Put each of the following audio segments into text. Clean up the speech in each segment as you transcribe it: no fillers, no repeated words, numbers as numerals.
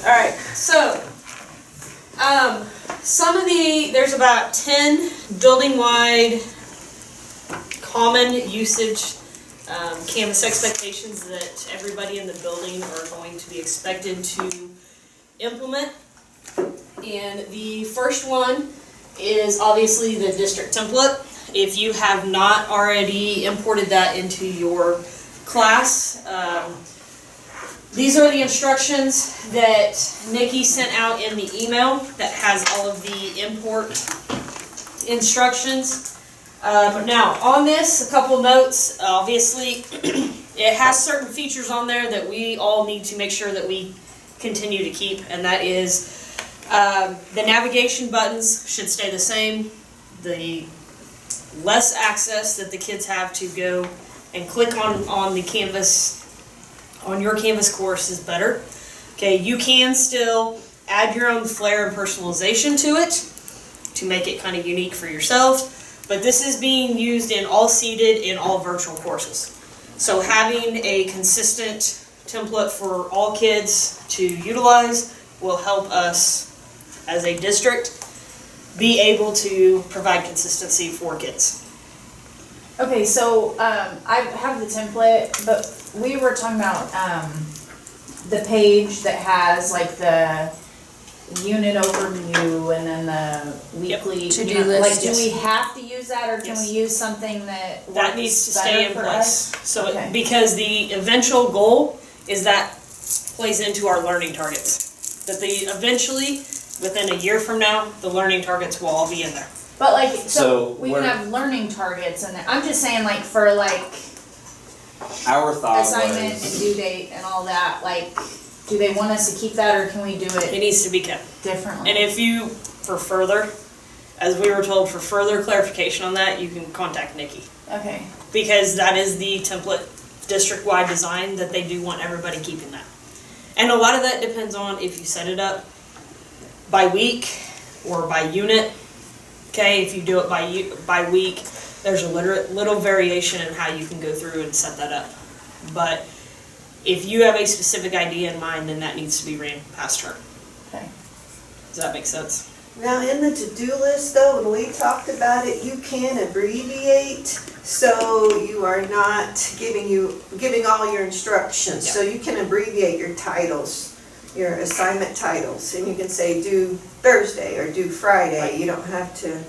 Alright, so, there's about 10 building-wide common usage Canvas expectations that everybody in the building are going to be expected to implement. And the first one is obviously the district template. If you have not already imported that into your class, these are the instructions that Nikki sent out in the email that has all of the import instructions. Now, on this, a couple notes. Obviously, it has certain features on there that we all need to make sure that we continue to keep, and that is the navigation buttons should stay the same. The less access that the kids have to go and click on the Canvas, on your Canvas course is better. Okay, you can still add your own flair and personalization to it to make it kind of unique for yourself. But this is being used in all seated in all virtual courses. So having a consistent template for all kids to utilize will help us as a district be able to provide consistency for kids. Okay, so I have the template, but we were talking about the page that has like the unit overview and then the weekly to-do list. Like, do we have to use that, or can we use something that needs to stay in place? So Okay. because the eventual goal is that plays into our learning targets. That eventually, within a year from now, the learning targets will all be in there. But like, so So we can have learning targets, and I'm just saying, like, for like our thought assignment and was, due date and all that, like, do they want us to keep that, or can we do It it needs to be kept. differently? And if you, for further, as we were told, for further clarification on that, you can contact Nikki. Okay. Because that is the template district-wide design that they do want everybody keeping that. And a lot of that depends on if you set it up by week or by unit. Okay, if you do it by week, there's a little variation in how you can go through and set that up. But if you have a specific idea in mind, then that needs to be ran past her. Okay. Does that make sense? Now, in the to-do list though, when we talked about it, you can abbreviate, so you are not giving all your instructions. So you can abbreviate your titles, your assignment titles, and you can say do Thursday or do Friday. Right. You don't have to,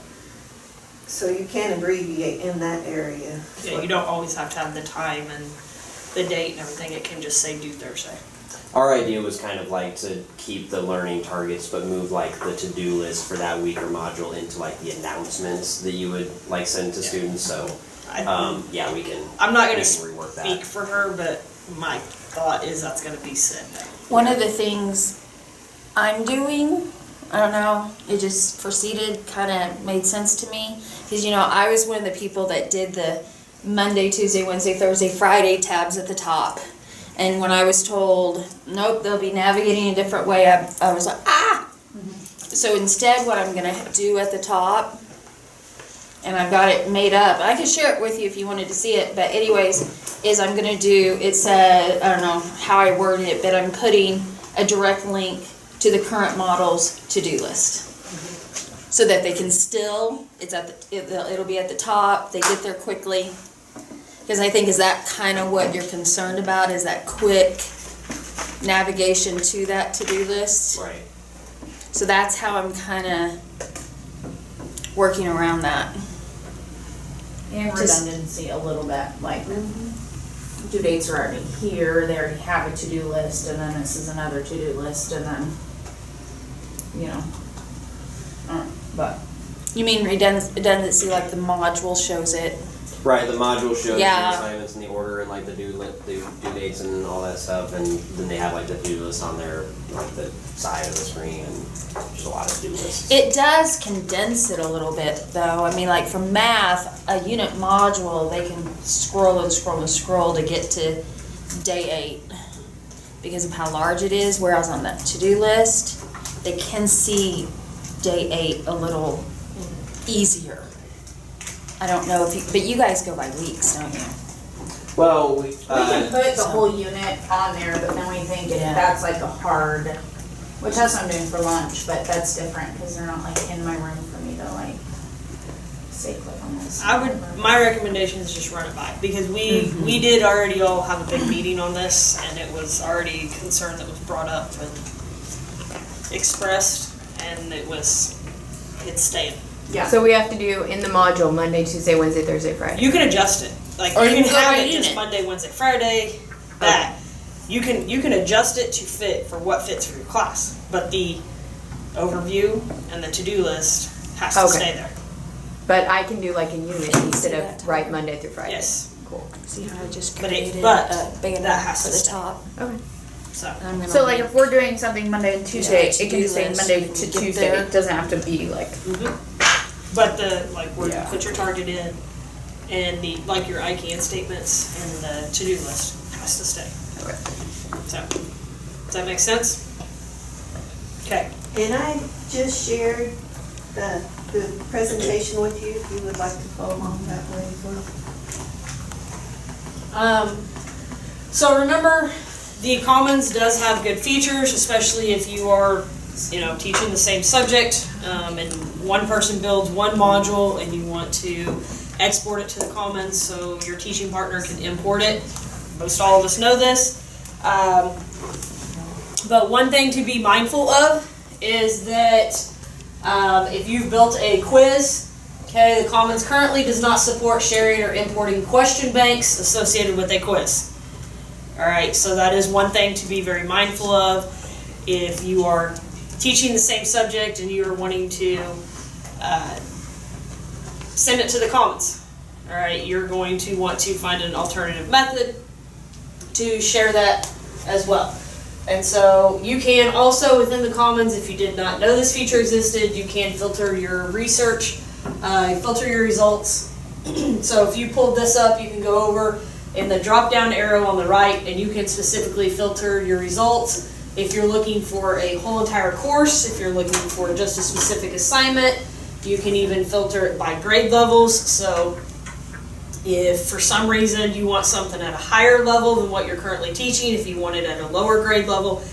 so you can abbreviate in that area. Yeah, you don't always have to have the time and the date and everything. It can just say due Thursday. our idea was kind of like to keep the learning targets, but move like the to-do list for that week or module into like the announcements that you would like send to students, so, yeah, we can. I'm not we gonna can rework that. speak for her, but my thought is that's gonna be said. One of the things I'm doing, I don't know, it just proceeded, kind of made sense to me. Because, I was one of the people that did the Monday, Tuesday, Wednesday, Thursday, Friday tabs at the top. And when I was told, nope, they'll be navigating a different way, I was like, ah! So instead, what I'm going to do at the top, and I've got it made up, I can share it with you if you wanted to see it, but anyways, is I'm going to do, it said, I don't know how I worded it, but I'm putting a direct link to the current model's to-do list. So that they can still, it'll be at the top, they get there quickly. Because I think, is that kind of what you're concerned about, is that quick navigation to that to-do list? Right. So that's how I'm kind of working around that. And Just- redundancy a little bit, like due dates are already here, they already have a to-do list, and then this is another to-do list, and then, but. You mean redundancy, like the module shows it? Right, the module shows Yeah. the assignments in the order and like the due dates and all that stuff, and then they have like the to-do list on their, like the side of the screen, and just a lot of to-do lists. It does condense it a little bit, though. I mean, like for math, a unit module, they can scroll and scroll and scroll to get to day 8 because of how large it is, whereas on that to-do list, they can see day 8 a little easier. I don't know if you, but you guys go by weeks, don't you? Well, We can put the whole unit on there, but then we think if Yeah. that's like a hard Which that's what I'm doing for lunch, but that's different, cause they're not like in my room for me to like say click on this. My recommendation is just run it by, because we did already all have a big meeting on this, and it was already a concern that was brought up and expressed, and it's staying. Yeah. So we have to do in the module Monday, Tuesday, Wednesday, Thursday, Friday. You can adjust it, like, Or you you can can go have by it just unit. Monday, Wednesday, Friday, that. You can adjust it to fit for what fits for your class, but the overview and the to-do list has to Okay. stay there. But I can do like a unit Can you instead see that of time? right Monday through Friday. Yes, Cool. See how I just But it- created but a banner that has for to the stay. top? Okay. so. And I'm gonna So like link- if we're doing something Monday and Tuesday, to it can do just say list, Monday you can to get Tuesday, there. it doesn't have to be like. But where you Yeah. put your target in, and like your ICANN statements and the to-do list has to stay. Okay. So, does that make sense? Okay, And I just shared the presentation with you, if you would like to follow along that way as well. so remember, the Commons does have good features, especially if you are, teaching the same subject, and one person builds one module and you want to export it to the Commons so your teaching partner can import it. Most all of us know this. But one thing to be mindful of is that if you've built a quiz, okay, the Commons currently does not support sharing or importing question banks associated with a quiz. Alright, so that is one thing to be very mindful of if you are teaching the same subject and you are wanting to send it to the Commons. Alright, you're going to want to find an alternative method to share that as well. And so you can also, within the Commons, if you did not know this feature existed, you can filter your research, filter your results. So if you pulled this up, you can go over in the drop-down arrow on the right, and you can specifically filter your results. If you're looking for a whole entire course, if you're looking for just a specific assignment, you can even filter it by grade levels. So if for some reason you want something at a higher level than what you're currently teaching, if you want it at a lower grade level,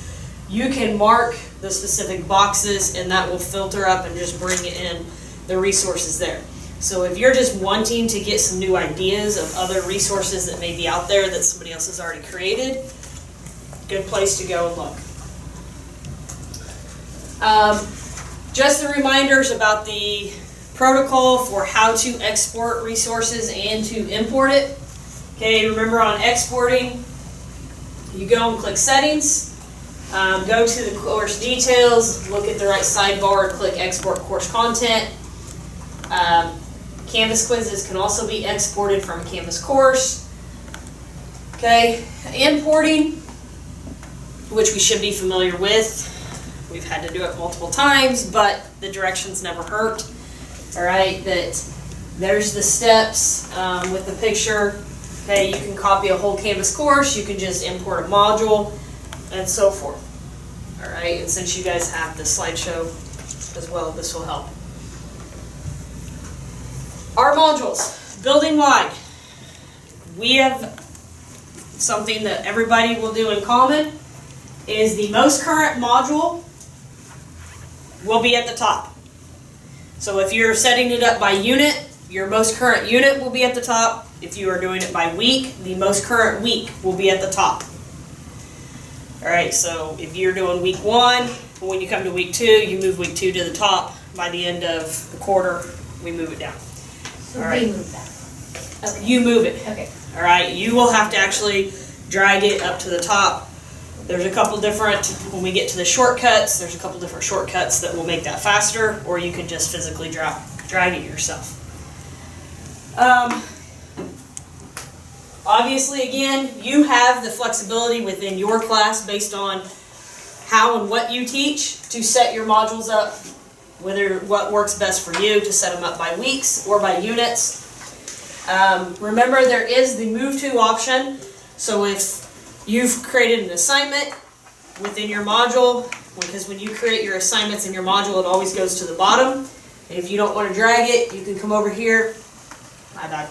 you can mark the specific boxes and that will filter up and just bring in the resources there. So if you're just wanting to get some new ideas of other resources that may be out there that somebody else has already created, good place to go and look. Just the reminders about the protocol for how to export resources and to import it. Okay, remember on exporting, you go and click settings, go to the course details, look at the right sidebar, click export course content. Canvas quizzes can also be exported from a Canvas course. Okay, importing, which we should be familiar with. We've had to do it multiple times, but the directions never hurt. All right, that there's the steps with the picture. Okay, you can copy a whole Canvas course, you can just import a module, and so forth. All right, and since you guys have the slideshow as well, this will help. Our modules, building wide. We have something that everybody will do in common, is the most current module will be at the top. So if you're setting it up by unit, your most current unit will be at the top. If you are doing it by week, the most current week will be at the top. Alright, so if you're doing week 1, when you come to week 2, you move week 2 to the top. By the end of the quarter, we move it down. So Alright. we move that. Okay. You move it. Okay. Alright, you will have to actually drag it up to the top. There's a couple different, when we get to the shortcuts, there's a couple different shortcuts that will make that faster, or you can just physically drag it yourself. Obviously, again, you have the flexibility within your class based on how and what you teach to set your modules up, what works best for you to set them up by weeks or by units. Remember, there is the move to option, so if you've created an assignment within your module, because when you create your assignments in your module, it always goes to the bottom. And if you don't want to drag it, you can come over here. My bad.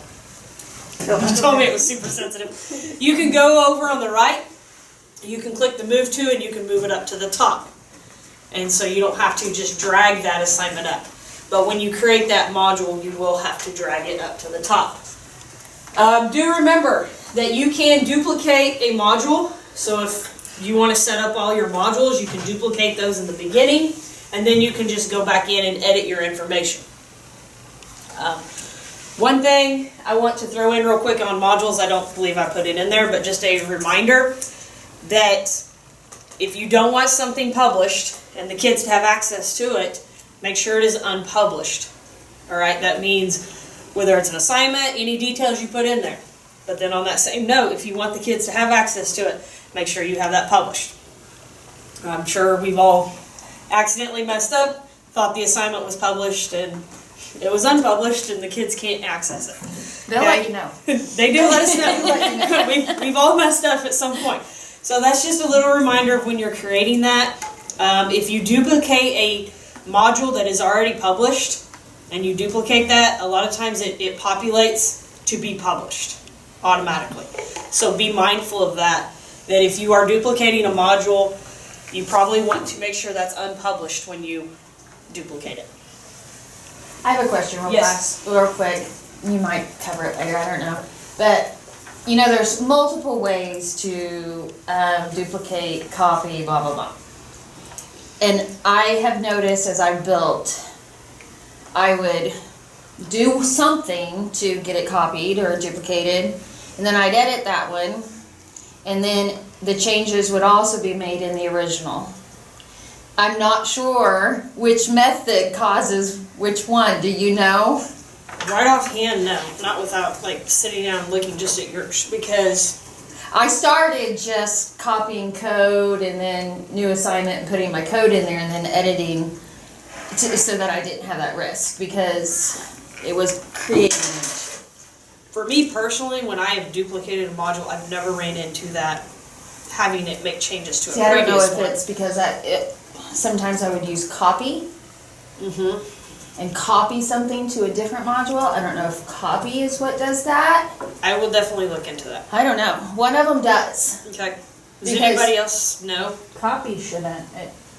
You told me it was super sensitive. You can go over on the right. You can click the move to and you can move it up to the top. And so you don't have to just drag that assignment up. But when you create that module, you will have to drag it up to the top. Do remember that you can duplicate a module. So if you want to set up all your modules, you can duplicate those in the beginning, and then you can just go back in and edit your information. One thing I want to throw in real quick on modules, I don't believe I put it in there, but just a reminder that if you don't want something published and the kids to have access to it, make sure it is unpublished. All right, that means whether it's an assignment, any details you put in there. But then on that same note, if you want the kids to have access to it, make sure you have that published. I'm sure we've all accidentally messed up, thought the assignment was published and it was unpublished and the kids can't access it. They'll let you know. They do let us know. We've all messed up at some point. So that's just a little reminder of when you're creating that. If you duplicate a module that is already published and you duplicate that, a lot of times it populates to be published automatically. So be mindful of that, that if you are duplicating a module, you probably want to make sure that's unpublished when you duplicate it. I have a question Yes. real quick. You might cover it later, I don't know. But, you know, there's multiple ways to duplicate, copy, blah, blah, blah. And I have noticed as I've built, I would do something to get it copied or duplicated, and then I'd edit that one, and then the changes would also be made in the original. I'm not sure which method causes which one. Do you know? Right offhand, no. Not without like sitting down and looking just at yours, because I started just copying code and then new assignment and putting my code in there and then editing so that I didn't have that risk because it was creating an issue. for me personally, when I have duplicated a module, I've never ran into that, having it make changes to See, a I don't know previous if one. it's because sometimes I would use copy and copy something to a different module. I don't know if copy is what does that. I will definitely look into that. I don't know. One of them does. Okay. Does Because- anybody else know? Copy shouldn't,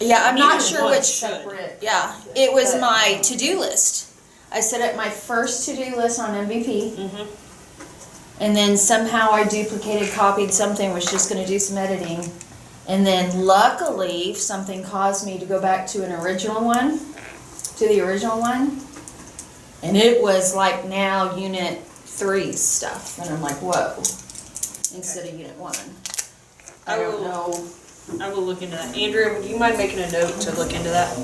Yeah, I'm not Neither sure one which. should. separate. Yeah, it was But- my to-do list. I set up my first to-do list on MVP, Mm-hmm. and then somehow I duplicated, copied something, was just gonna do some editing. And then luckily, something caused me to go back to the original one. And it was like now Unit 3 stuff, and I'm like, whoa, instead of Unit 1. I don't know. I will look into that. Andrea, would you mind making a note to look into that?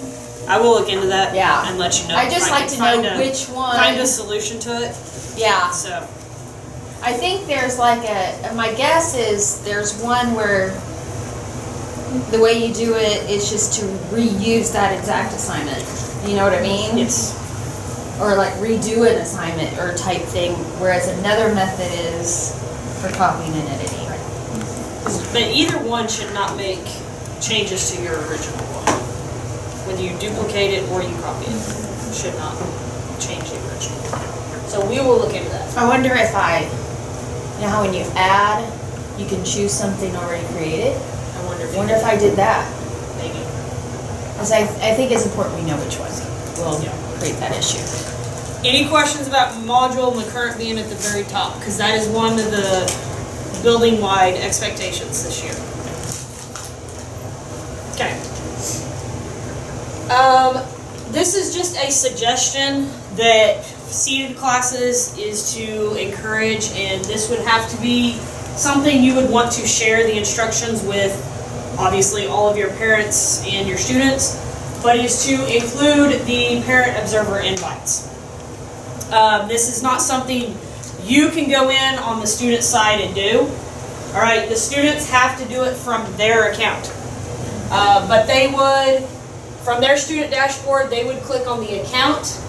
I will look into that. Yeah. And let you know. I if just can like to find know a- which one. Find a solution to it. Yeah. So, I think there's like my guess is there's one where the way you do it is just to reuse that exact assignment. You know what I mean? yes. Or like redo an assignment or type thing, whereas another method is for copying and editing. But either one should not make changes to your original one. When you duplicate it or you copy it, should not change the original. So we will look into that. I wonder if you know how when you add, you can choose something already created? I wonder if I wonder if I did that. maybe. Because I think it's important we know which one will Yeah. create that issue. Any questions about module and the current being at the very top? Because that is one of the building-wide expectations this year. Okay. This is just a suggestion that seated classes is to encourage, and this would have to be something you would want to share the instructions with, obviously, all of your parents and your students, but is to include the parent observer invites. This is not something you can go in on the student side and do. All right, the students have to do it from their account. But they would, from their student dashboard, they would click on the account,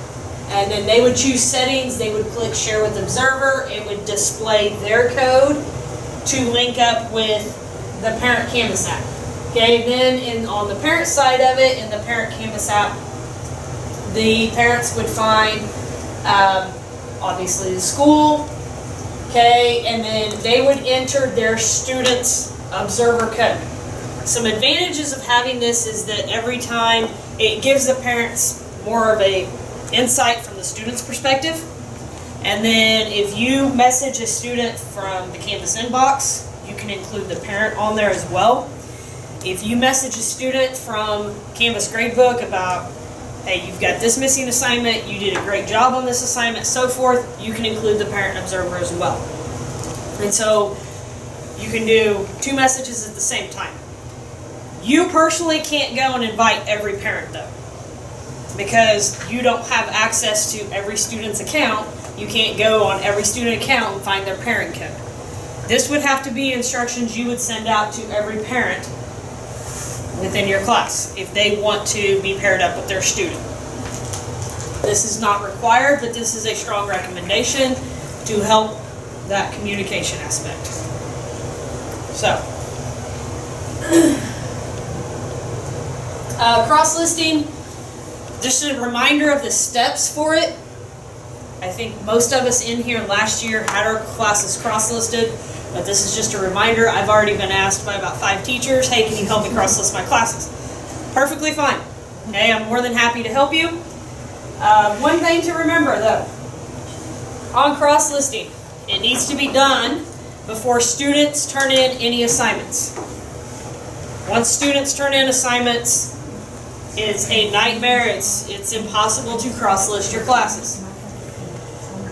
and then they would choose settings, they would click share with observer, it would display their code to link up with the parent Canvas app. Okay, then on the parent side of it, in the parent Canvas app, the parents would find obviously the school, okay, and then they would enter their student's observer code. Some advantages of having this is that every time it gives the parents more of a insight from the student's perspective. And then if you message a student from the Canvas inbox, you can include the parent on there as well. If you message a student from Canvas Gradebook about, hey, you've got this missing assignment, you did a great job on this assignment, so forth, you can include the parent observer as well. And so you can do 2 messages at the same time. You personally can't go and invite every parent though, because you don't have access to every student's account. You can't go on every student account and find their parent code. This would have to be instructions you would send out to every parent within your class if they want to be paired up with their student. This is not required, but this is a strong recommendation to help that communication aspect. So, cross-listing, just a reminder of the steps for it. I think most of us in here last year had our classes cross-listed, but this is just a reminder. I've already been asked by about 5 teachers, hey, can you help me cross-list my classes? Perfectly fine. Okay, I'm more than happy to help you. One thing to remember though, on cross-listing, it needs to be done before students turn in any assignments. Once students turn in assignments, it's a nightmare. It's impossible to cross-list your classes.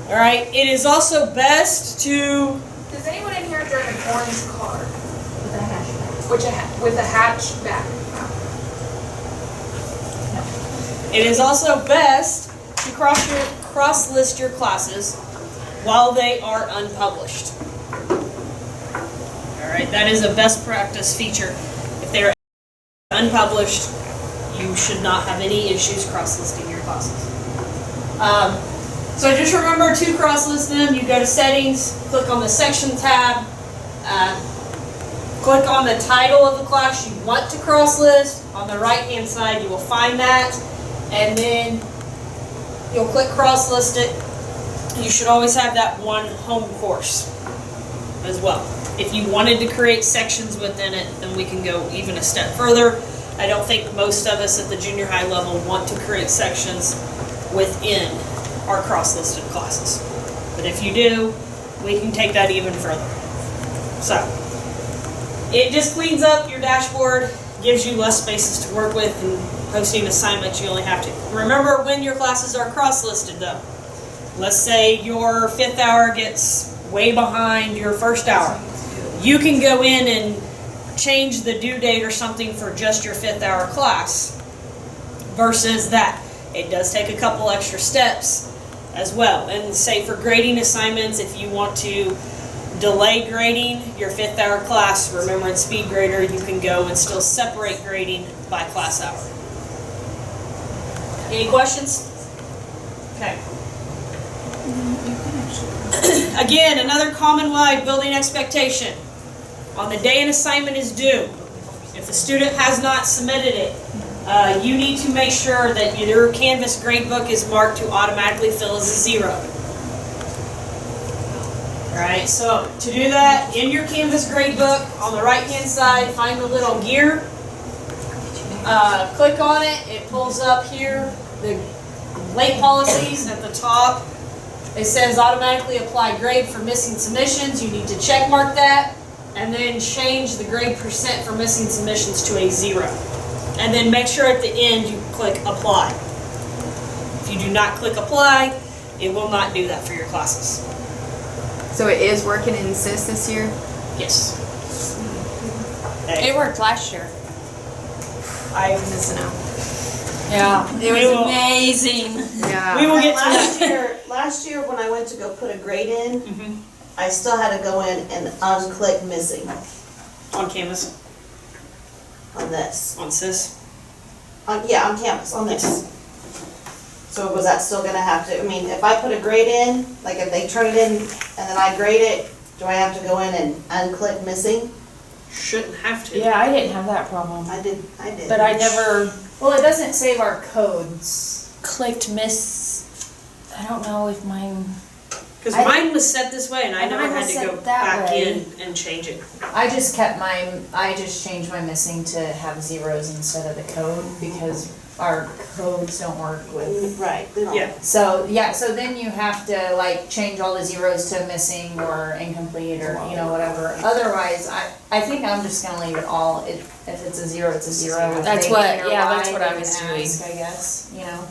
All right. It is also best to. Does anyone in here drive an orange car? With a hatchback. With a hatchback. It is also best to cross-list your classes while they are unpublished. All right. That is a best practice feature. If they are unpublished, you should not have any issues cross-listing your classes. So just remember to cross-list them. You go to settings, click on the section tab, click on the title of the class you want to cross-list. On the right-hand side, you will find that, and then you'll click cross-list it. You should always have that one home course as well. If you wanted to create sections within it, then we can go even a step further. I don't think most of us at the junior high level want to create sections within our cross-listed classes. But if you do, we can take that even further. So, it just cleans up your dashboard, gives you less spaces to work with, and posting assignments you only have to. Remember when your classes are cross-listed though. Let's say your 5th hour gets way behind your 1st hour. You can go in and change the due date or something for just your 5th hour class versus that. It does take a couple extra steps as well. And say for grading assignments, if you want to delay grading your 5th hour class, remember in SpeedGrader you can go and still separate grading by class hour. Any questions? Okay. Again, another common-wide building expectation. On the day an assignment is due, if the student has not submitted it, you need to make sure that your Canvas gradebook is marked to automatically fill as a 0. Alright, so to do that, in your Canvas gradebook, on the right-hand side, find the little gear. Click on it, it pulls up here the late policies at the top. It says automatically apply grade for missing submissions. You need to check mark that and then change the grade percent for missing submissions to a 0. And then make sure at the end you click apply. If you do not click apply, it will not do that for your classes. So it is working in SIS this year? Yes. It worked last year. I'm missing out. Yeah, it We will- was amazing. Yeah. We will get to that. Last year when I went to go put a grade in, Mhm. I still had to go in and unclick missing On Canvas, on this. on SIS. On Canvas, on this. So was that still gonna have to, I mean, if I put a grade in, like if they turn it in and then I grade it, do I have to go in and unclick missing? Shouldn't have to. Yeah, I didn't have that problem. I did. But I never Well, it doesn't save our codes. clicked miss. I don't know if mine. Cause I- mine was set this way and I never Mine had was to go set that back way. in and change it. I just kept I just changed my missing to have zeros instead of the code because our codes don't work with. Right, they don't. Yeah. So, yeah, so then you have to like change all the zeros to missing or incomplete or, you know, whatever. Otherwise, I think I'm just gonna leave it all, if it's a zero, it's a zero. If That's they what- care yeah, why, that's what they I can was doing. ask, I guess, you know,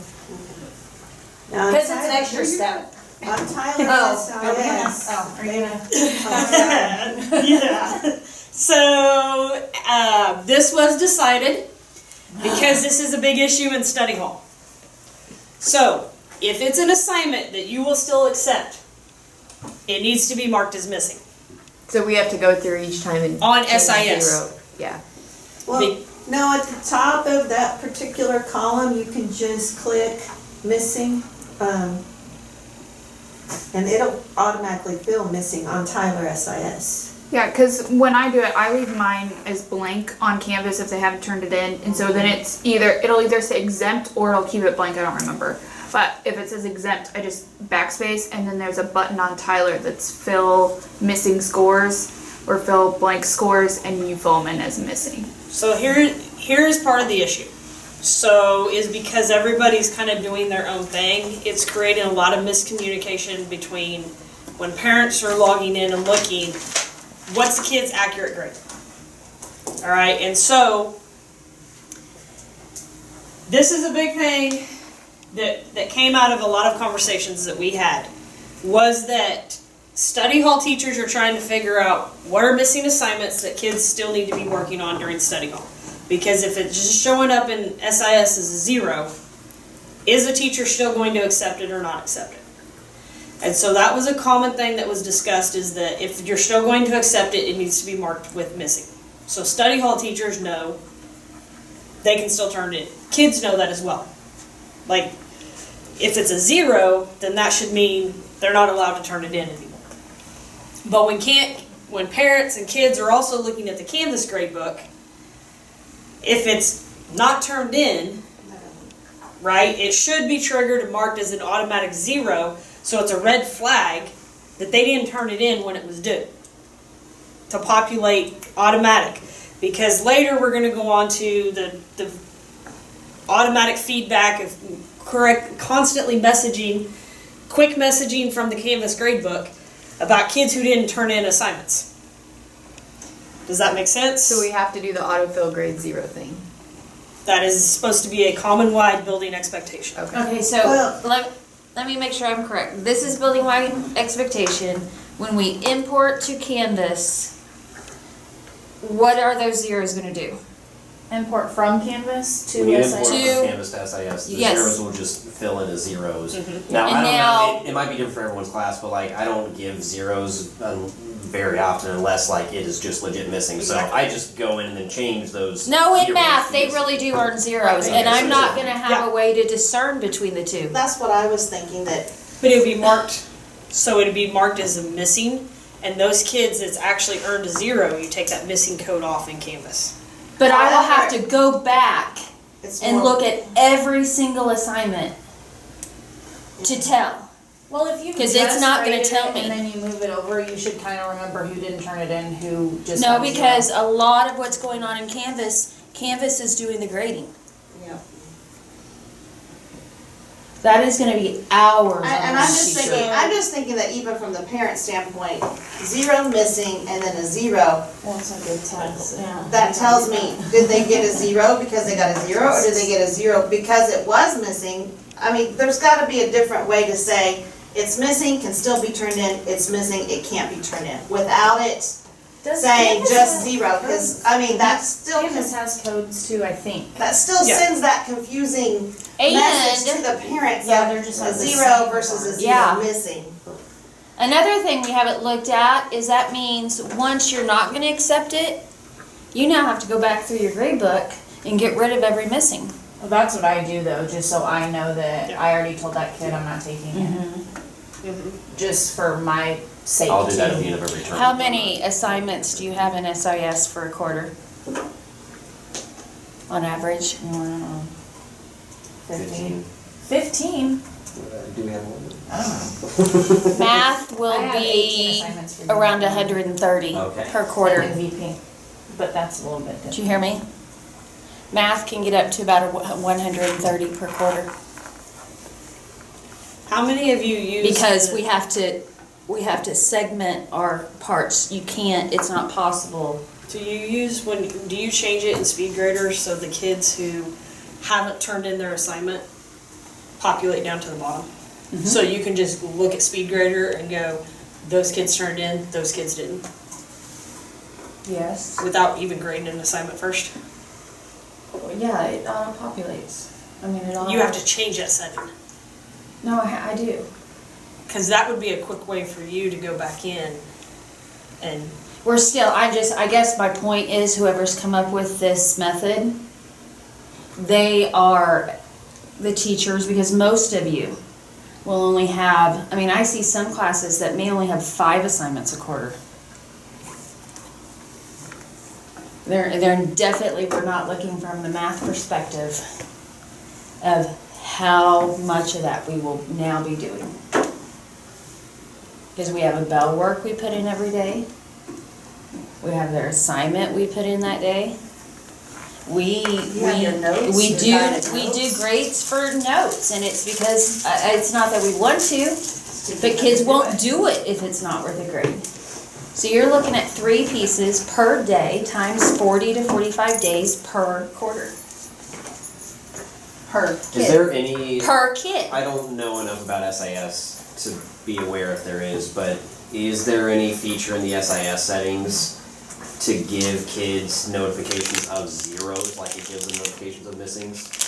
Now, cause it's an extra step. On Tyler Oh, are we gonna, SIS, oh, are you gonna? Yeah. So, this was decided because this is a big issue in study hall. So, if it's an assignment that you will still accept, it needs to be marked as missing. So we have to go through each time and. On change SIS. zero. Yeah. well, no, at the top of that particular column, you can just click missing, and it'll automatically fill missing on Tyler SIS. Yeah, because when I do it, I leave mine as blank on Canvas if they haven't turned it in, and so then it'll either say exempt or it'll keep it blank. I don't remember. But if it says exempt, I just backspace, and then there's a button on Tyler that's fill missing scores or fill blank scores, and you fill them in as missing. So here's part of the issue. So is because everybody's kind of doing their own thing, it's creating a lot of miscommunication between when parents are logging in and looking, what's the kid's accurate grade? All right, and so this is a big thing that came out of a lot of conversations that we had, was that study hall teachers are trying to figure out what are missing assignments that kids still need to be working on during study hall. Because if it's just showing up in SIS as a zero, is a teacher still going to accept it or not accept it? And so that was a common thing that was discussed, is that if you're still going to accept it, it needs to be marked with missing. So study hall teachers know they can still turn it in. Kids know that as well. Like, if it's a zero, then that should mean they're not allowed to turn it in anymore. But when parents and kids are also looking at the Canvas gradebook, if it's not turned in, right, it should be triggered and marked as an automatic zero, so it's a red flag that they didn't turn it in when it was due, to populate automatic. Because later we're going to go on to the automatic feedback of constantly messaging, quick messaging from the Canvas gradebook about kids who didn't turn in assignments. Does that make sense? So we have to do the autofill grade zero thing. That is supposed to be a common-wide building expectation. Okay. Okay, so Well- let me make sure I'm correct. This is building wide expectation. When we import to Canvas, what are those zeros gonna do? Import from Canvas to When you SIS. import To- from Canvas to SIS, the Yes. zeros will just fill in as zeros. Now, And I don't now- know, it might be different for everyone's class, but like, I don't give zeros very often unless like it is just legit missing. So I just go in and then change those. No, in zeros math, to they missing. really do earn zeros, Okay, and I'm so- not gonna have a way to discern between the two. That's what I was thinking, that But it would be marked, so it would be marked as a missing, and those kids that's actually earned a zero, you take that missing code off in Canvas. But I will have to go back it's and more. look at every single assignment to tell. Well, if you 'Cause it's not gonna graded tell it me. And then you move it over, you should kind of remember who didn't turn it in, who just. No, had zero. because a lot of what's going on in Canvas is doing the grading. Yeah. That is gonna be hours on And that I'm just thinking that even from the parent standpoint, zero missing and then a zero, Well, it's a good test, yeah. that tells me, did they get a zero because they got a zero, or did they get a zero because it was missing? I mean, there's gotta be a different way to say, it's missing, can still be turned in, it's missing, it can't be turned in, without it Does saying Canvas just have zero, because, I mean, that's still, Canvas has codes too, I think. that still Yeah. sends that confusing message to And the parents Yeah, of they're just a like the zero same versus a one. Yeah. zero missing. another thing we haven't looked at is that means once you're not gonna accept it, you now have to go back through your grade book and get rid of every missing. Well, that's what I do though, just so I know that Yeah. I already told that kid I'm not taking it. Just for my sake I'll do that at too. the end of every term. How many assignments do you have in SIS for a quarter? On average? 15. 15? Do we have one? I don't know. Math I will have 18 be assignments for around you. 130 Okay. per quarter. And then VP, but that's a little bit Did different. you hear me? Math can get up to about 130 per quarter. How many of you use? Because the- we have to segment our parts. You can't, it's not possible. Do you change it in speed graders so the kids who haven't turned in their assignment populate down to the bottom? So you can just look at speed grader and go, those kids turned in, those kids didn't, Yes. without even grading an assignment first? Yeah, it auto populates. I mean, it auto. You have to change that setting, No, I do. cause that would be a quick way for you to go back in and, We're still, I guess my point is whoever's come up with this method, they are the teachers, because most of you will only have, I mean, I see some classes that may only have 5 assignments a quarter. They're definitely, we're not looking from the math perspective of how much of that we will now be doing. Because we have a bell work we put in every day. We have their assignment we put in that day. We have your notes, we your do guided we do notes. grades for notes, and it's because it's not that we want to, but kids won't do it if it's not worth a grade. So you're looking at 3 pieces per day times 40 to 45 days per quarter. Per Is kid. there any? Per kid. I don't know enough about SIS to be aware if there is, but is there any feature in the SIS settings to give kids notifications of zeros, like it gives them notifications of missings?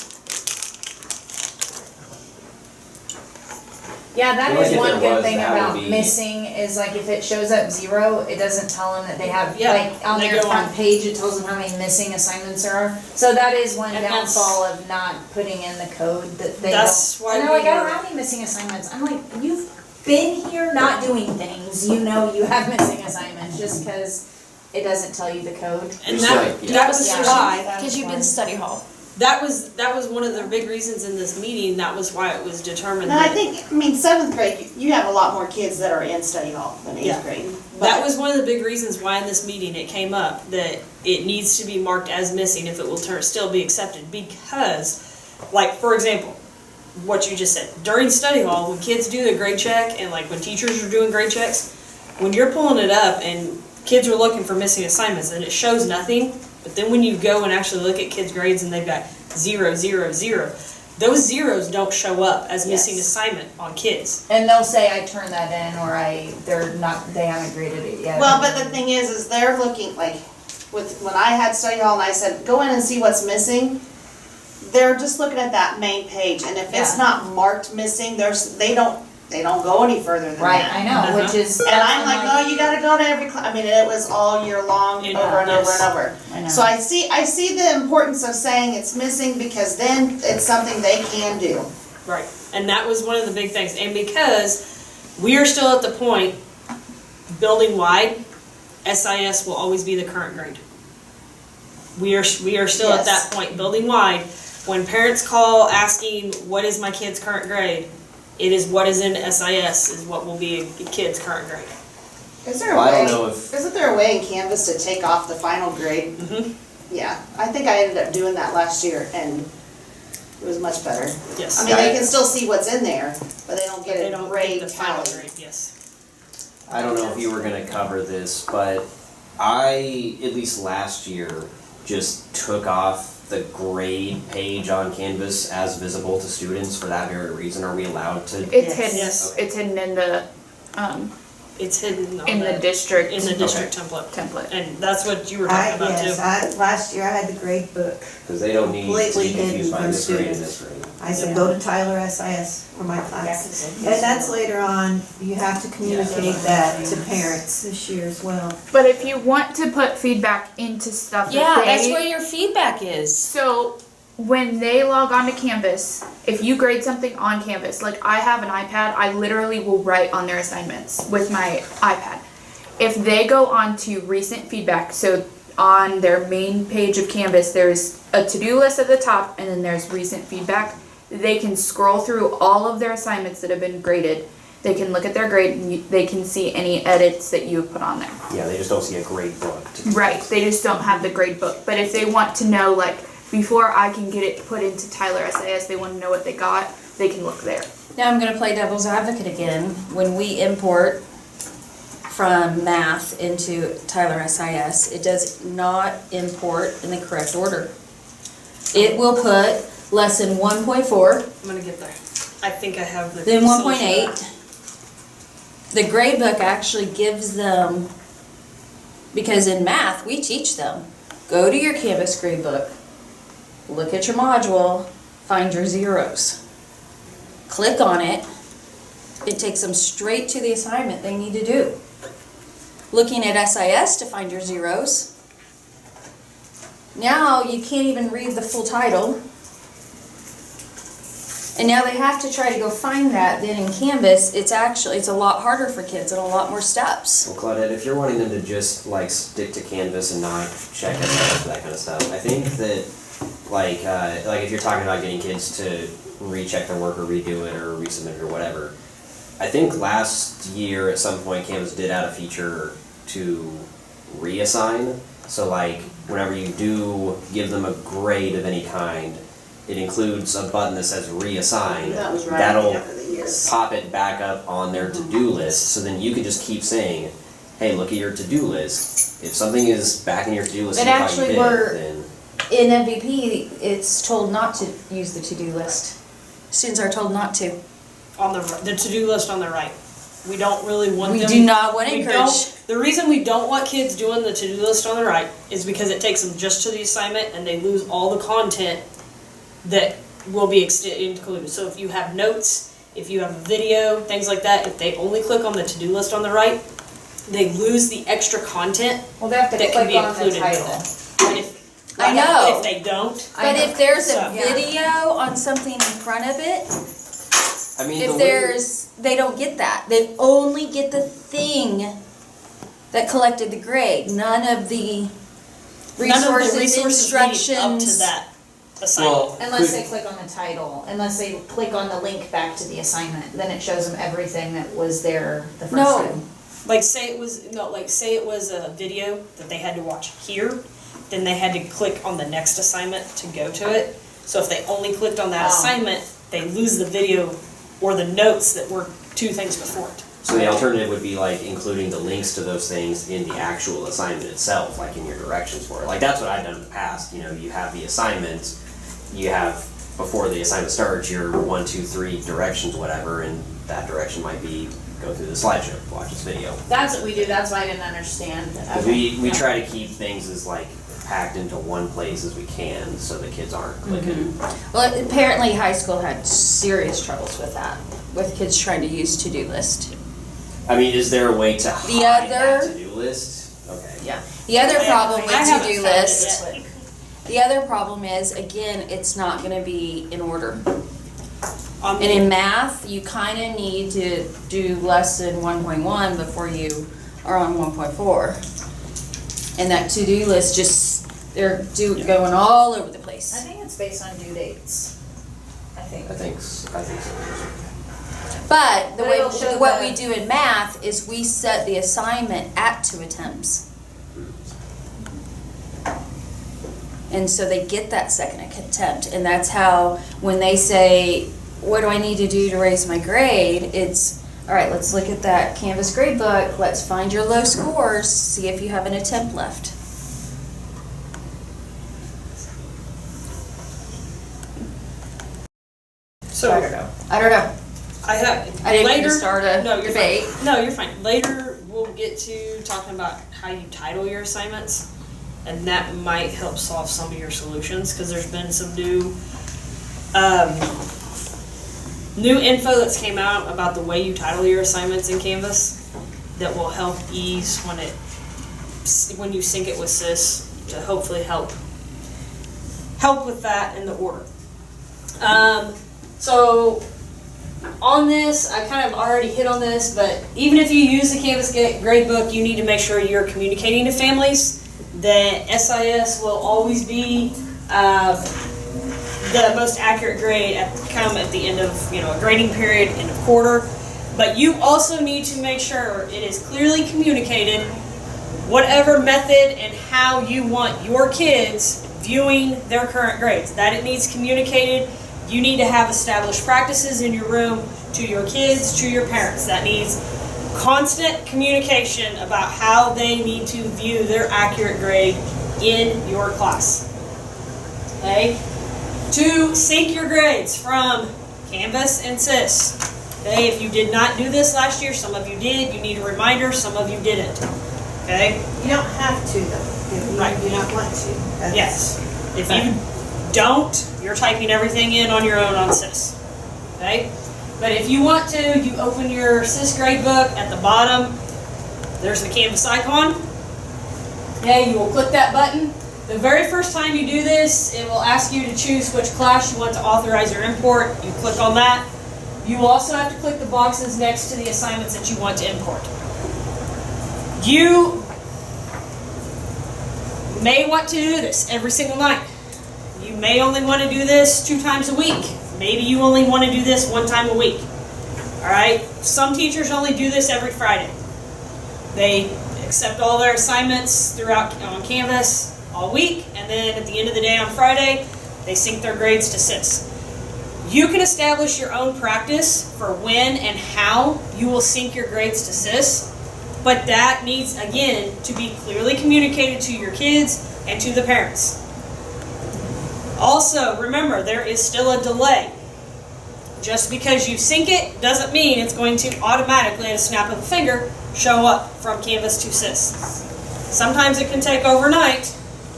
Yeah, that Feel like is if one there good was, thing that would about be- missing is like if it shows up 0, it doesn't tell them that they have, Yeah, like on they their go front on. page, it tells them how many missing assignments there are. So that is one And that's- downfall of not putting in the code that they don't. That's why And they're we like, I don't were- have any missing assignments. I'm like, you've been here not doing things, you know you have missing assignments, just cause it doesn't tell you the code. and Just that, like, yeah. that was Yeah. why, Because you've been study hall. that was one of the big reasons in this meeting, that was why it was determined And I that. think, I mean, 7th grade, you have a lot more kids that are in study hall than 8th Yeah. grade. That But- was one of the big reasons why in this meeting it came up, that it needs to be marked as missing if it will still be accepted, because, like, for example, what you just said, during study hall, when kids do the grade check, and like when teachers are doing grade checks, when you're pulling it up and kids are looking for missing assignments and it shows nothing, but then when you go and actually look at kids' grades and they've got 0, 0, 0, those zeros don't show up as missing Yes. assignment on kids. And they'll say, I turned that in, or they haven't graded it yet. Well, but the thing is they're looking, like, when I had study hall and I said, go in and see what's missing, they're just looking at that main page, and if it's Yeah. not marked missing, they don't go any further than Right, that. I know, which is. And I'm like, no, you gotta go to every class. I mean, it was all year long, Yeah, over and over yes. and over. I know. So I see the importance of saying it's missing, because then it's something they can do. Right, and that was one of the big things, and because we are still at the point, building wide, SIS will always be the current grade. We are still at Yes. that point, building wide, when parents call asking, what is my kid's current grade? It is what is in SIS is what will be a kid's current grade. Is there a Well, I way, don't know if- isn't there a way in Canvas to take off the final grade? Mhm. Yeah, I think I ended up doing that last year, and it was much better. Yes. I mean, they can still see what's in there, but they don't But get they a don't grade get the final tally. grade, yes. I don't know if you were gonna cover this, but I, at least last year, just took off the grade page on Canvas as visible to students for that very reason. Are we allowed to? It's Yes. hidden. Yes. It's hidden in the It's hidden on in the district in the district template. template. And that's what you were talking about too. Last year I had the grade book. Because they don't need to Completely be confused hidden by from this grade and students. this grade. I said, go to Tyler SIS for my class. And that's later on, you have to communicate that to parents this year as well. But if you want to put feedback into stuff Yeah, that that's they, where your feedback is. so when they log on to Canvas, if you grade something on Canvas, like I have an iPad, I literally will write on their assignments with my iPad. If they go on to recent feedback, so on their main page of Canvas, there's a to-do list at the top and then there's recent feedback. they can scroll through all of their assignments that have been graded. They can look at their grade and they can see any edits that you have put on there. Yeah, they just don't see a grade book. Right, they just don't have the grade book. But if they want to know, like, before I can get it put into Tyler SIS, they want to know what they got, they can look there. Now I'm gonna play devil's advocate again. When we import from math into Tyler SIS, it does not import in the correct order. It will put lesson 1.4, I'm gonna get there. I think I have the. then solution. 1.8. The grade book actually gives them, because in math, we teach them, go to your Canvas grade book, look at your module, find your zeros. Click on it, it takes them straight to the assignment they need to do. Looking at SIS to find your zeros. Now you can't even read the full title. And now they have to try to go find that. Then in Canvas, it's a lot harder for kids and a lot more steps. Well, Claudette, if you're wanting them to just like stick to Canvas and not check SIS for that kind of stuff, I think that like if you're talking about getting kids to recheck their work or redo it or resubmit it or whatever, I think last year at some point Canvas did add a feature to reassign. So like whenever you do give them a grade of any kind, it includes a button that says reassign. That was right at That'll the end of the year. pop it back up on their to-do list, so then you can just keep saying, hey, look at your to-do list. If something is back in your to-do list But and you thought actually you did, we're- then In MVP, it's told not to use the to-do list. Students are told not to. On the to-do list on the right. We don't really want We them. do not want to we encourage. don't- The reason we don't want kids doing the to-do list on the right is because it takes them just to the assignment and they lose all the content that will be included. So if you have notes, if you have a video, things like that, if they only click on the to-do list on the right, they lose the extra content Well, they have to that can click be on the included with title. it. But if, I know. But if they don't, But if there's a So- video on something in front of it, I mean, if they don't get that. They only get the thing that collected the grade, none of the none of the resources, resources leading up to instructions. that assignment. Unless they click on the title, unless they click on the link back to the assignment, then it shows them everything that was there the first No. time. Like say it was a video that they had to watch here, then they had to click on the next assignment to go to it. So if they only clicked on that Oh. assignment, they lose the video or the notes that were two things before it. So the alternative would be like including the links to those things in the actual assignment itself, like in your directions for it. Like that's what I've done in the past, you know, you have the assignment, you have, before the assignment starts, your 1, 2, 3 directions, whatever, and that direction might be go through the slideshow, watch this video. That's what we do, that's why I didn't understand. Because we try to keep things as like packed into one place as we can, so the kids aren't clicking. Well, apparently high school had serious troubles with that, with kids trying to use to-do list. I mean, is there a way to hide that other- to-do list? Okay. Yeah. The other problem with I haven't to-do found it list, yet. the other problem is, again, it's not gonna be in order. On And in math, you kinda need to do lesson 1.1 before you are on 1.4. And that to-do list they're going all over the I place. think it's based on due dates. I think. I think so. But the But way, it'll show what the- we do in math is we set the assignment at 2 attempts. And so they get that second attempt, and that's how, when they say, what do I need to do to raise my grade? It's, all right, let's look at that Canvas grade book, let's find your low scores, see if you have an attempt left. So I don't know. I don't know. I have I didn't mean later to start a no, you're debate. Fine. No, you're fine. Later we'll get to talking about how you title your assignments, and that might help solve some of your solutions because there's been some new info that's came out about the way you title your assignments in Canvas that will help ease when you sync it with SIS to hopefully help with that in the order. So on this, I kind of already hit on this, but even if you use the Canvas gradebook, you need to make sure you're communicating to families that SIS will always be the most accurate grade at the end of, you know, a grading period, end of quarter. But you also need to make sure it is clearly communicated whatever method and how you want your kids viewing their current grades. That it needs communicated. You need to have established practices in your room to your kids, to your parents. That needs constant communication about how they need to view their accurate grade in your class. Okay? To sync your grades from Canvas and SIS. Okay? If you did not do this last year, some of you did, you need a reminder, some of you didn't. Okay? You don't have to though, if you Right. do not want to. That's- Yes. If you don't, you're typing everything in on your own on SIS. Okay? But if you want to, you open your SIS grade book. At the bottom, there's the Canvas icon. Okay, you will click that button. The very first time you do this, it will ask you to choose which class you want to authorize or import. You click on that. You will also have to click the boxes next to the assignments that you want to import. You may want to do this every single night. You may only want to do this 2 times a week. Maybe you only want to do this 1 time a week. Alright? Some teachers only do this every Friday. They accept all their assignments throughout on Canvas all week, and then at the end of the day on Friday, they sync their grades to SIS. You can establish your own practice for when and how you will sync your grades to SIS, but that needs, again, to be clearly communicated to your kids and to the parents. Also, remember, there is still a delay. Just because you sync it doesn't mean it's going to automatically, at a snap of a finger, show up from Canvas to SIS. Sometimes it can take overnight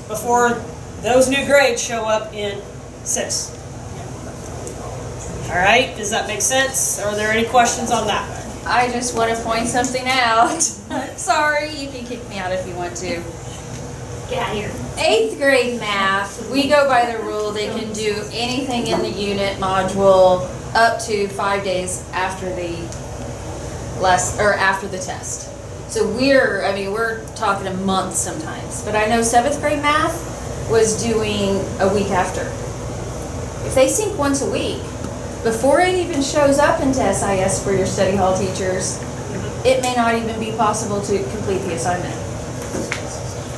before those new grades show up in SIS. Alright, does that make sense? Are there any questions on that? I just want to point something out. Sorry, you can kick me out if you want to. Get out of here. 8th grade math, we go by the rule they can do anything in the unit module up to 5 days after the after the test. So we're talking a month sometimes. But I know 7th grade math was doing a week after. If they sync once a week, before it even shows up into SIS for your study hall teachers, it may not even be possible to complete the assignment.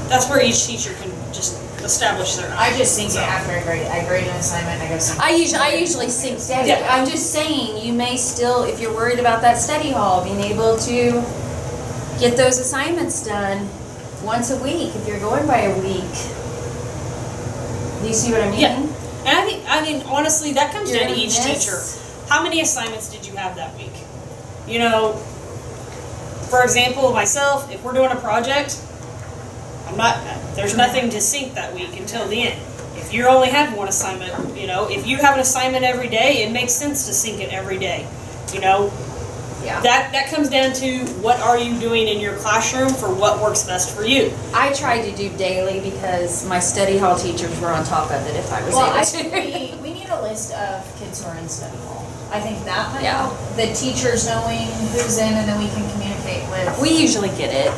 That's where each teacher can just establish their own. I just sync it after I grade an assignment, I go sync. I usually sync daily. Yeah. I'm just saying, you may still, if you're worried about that study hall, being able to get those assignments done once a week, if you're going by a week. Do you see what I mean? Yeah. And I mean, honestly, that comes down to each You're gonna teacher. miss- How many assignments did you have that week? You know, for example, myself, if we're doing a project, there's nothing to sync that week until the end. If you only have 1 assignment, you know, if you have an assignment every day, it makes sense to sync it every day. You know, Yeah. that comes down to what are you doing in your classroom for what works best for you. I tried to do daily because my study hall teachers were on top of it if I was Well, I able think to. we need a list of kids who are in study hall. I think that might Yeah. help. The teachers knowing who's in, and then we can communicate with. We usually get it.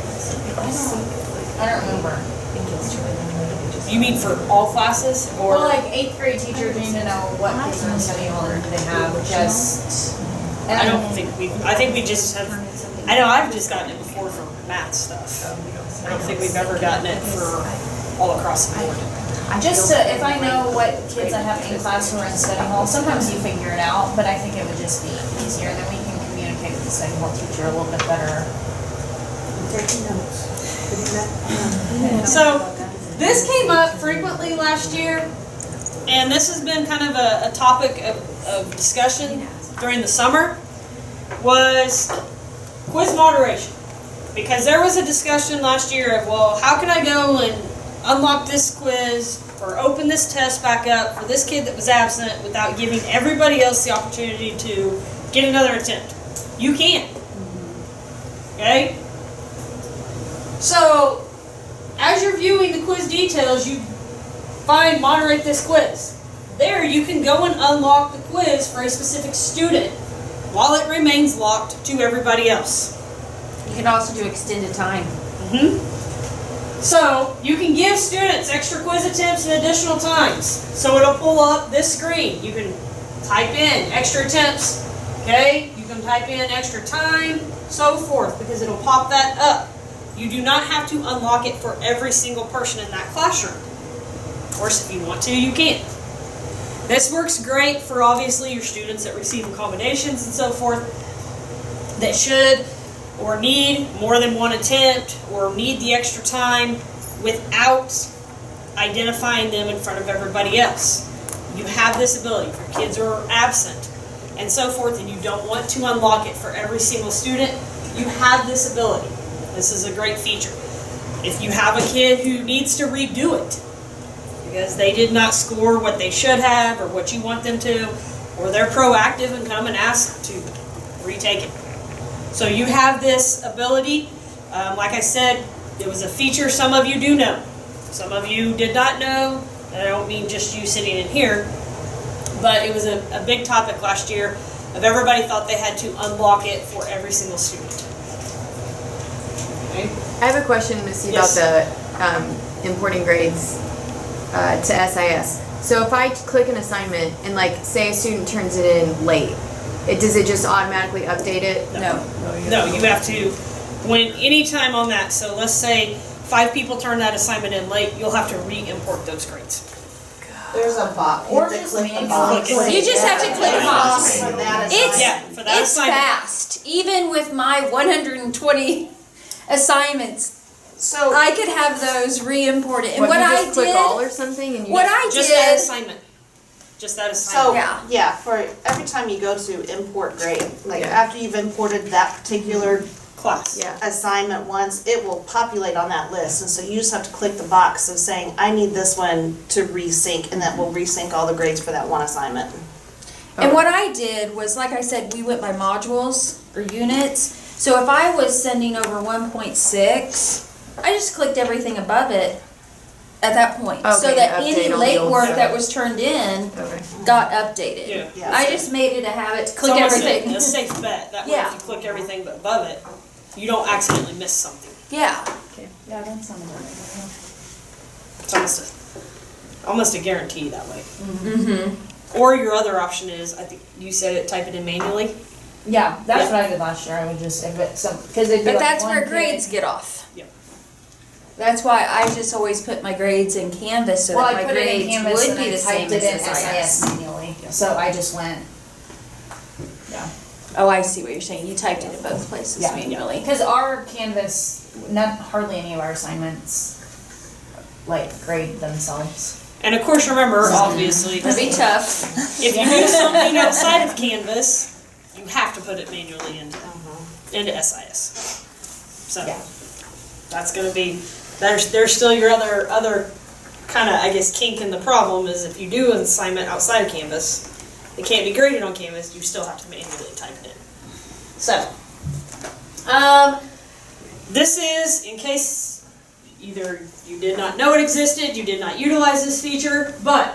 I don't remember. You mean for all classes or? Well, like 8th grade teachers need to know what kids are in study hall, or do they have just? I don't think I think we just have, I know I've just gotten it before for math stuff. I don't think we've ever gotten it for all across the board. Just to, if I know what kids I have in class who are in study hall, sometimes you figure it out, but I think it would just be easier, and then we can communicate with the study hall teacher a little bit better. Taking notes. Putting that- So, this came up frequently last year, and this has been kind of a topic of discussion during the summer, was quiz moderation. Because there was a discussion last year of, well, how can I go and unlock this quiz or open this test back up for this kid that was absent without giving everybody else the opportunity to get another attempt? You can. Okay? So, as you're viewing the quiz details, you find moderate this quiz. There, you can go and unlock the quiz for a specific student while it remains locked to everybody else. You can also do extended time. So you can give students extra quiz attempts and additional times. So it'll pull up this screen. You can type in extra attempts, okay? You can type in extra time, so forth, because it'll pop that up. You do not have to unlock it for every single person in that classroom. Of course, if you want to, you can. This works great for obviously your students that receive accommodations and so forth that should or need more than one attempt or need the extra time without identifying them in front of everybody else. You have this ability. If your kids are absent and so forth and you don't want to unlock it for every single student, you have this ability. This is a great feature. If you have a kid who needs to redo it because they did not score what they should have or what you want them to, or they're proactive and come and ask to retake it. So you have this ability. Like I said, it was a feature some of you do know. Some of you did not know. And I don't mean just you sitting in here, but it was a big topic last year of everybody thought they had to unlock it for every single student. Okay? I have a question, Missy, Yes. about the importing grades to SIS. So if I click an assignment and like say a student turns it in late, does it just automatically update it? No. No, you have to, any time on that, so let's say 5 people turn that assignment in late, you'll have to re-import those grades. There's a box. Or You have to just click the manually box. click it. You just have to click There's a box. for that It's- assignment. Yeah, for that It's assignment. fast. Even with my 120 assignments, So, I could have those re-imported. And what you I just click all did, or something and you what I Just that did, assignment. Just that assignment. so, Yeah. yeah, for every time you go to import grade, like Yeah. after you've imported that particular Class. yeah. assignment once, it will populate on that list, and so you just have to click the box of saying, I need this one to resync, and that will resync all the grades for that one assignment. and what I did was, like I said, we went by modules or units. So if I was sending over 1.6, I just clicked everything above it at that point. So Okay, that update any all the late old work stuff. that was turned in Okay. got updated. Yeah. Yeah. I just made it a habit to It's click almost everything. a safe bet. That way Yeah. if you click everything but above it, you don't accidentally miss something. Yeah. Yeah, that sounds right. It's almost a guarantee that way. Mm-hmm. Or your other option is, I think you said it, type it in manually. Yeah, that's what I did last year. I would just, if it, because it'd be But like that's one where kid- grades get off. Yep. That's why I just always put my grades in Canvas so Well, that I my put it in grades Canvas would and be I the same typed it in as SIS. manually. So I just went, yeah. Oh, I see what you're saying. You typed it in both places Yeah. manually. Because our Canvas, hardly any of our assignments like grade themselves. And of course, remember, obviously, That'd be tough. if you do something outside of Canvas, you have to put it manually into SIS. So Yeah. that's going to be, there's still your other kind of, I guess, kink in the problem is if you do an assignment outside of Canvas, it can't be graded on Canvas, you still have to manually type it in. So, this is, in case either you did not know it existed, you did not utilize this feature, but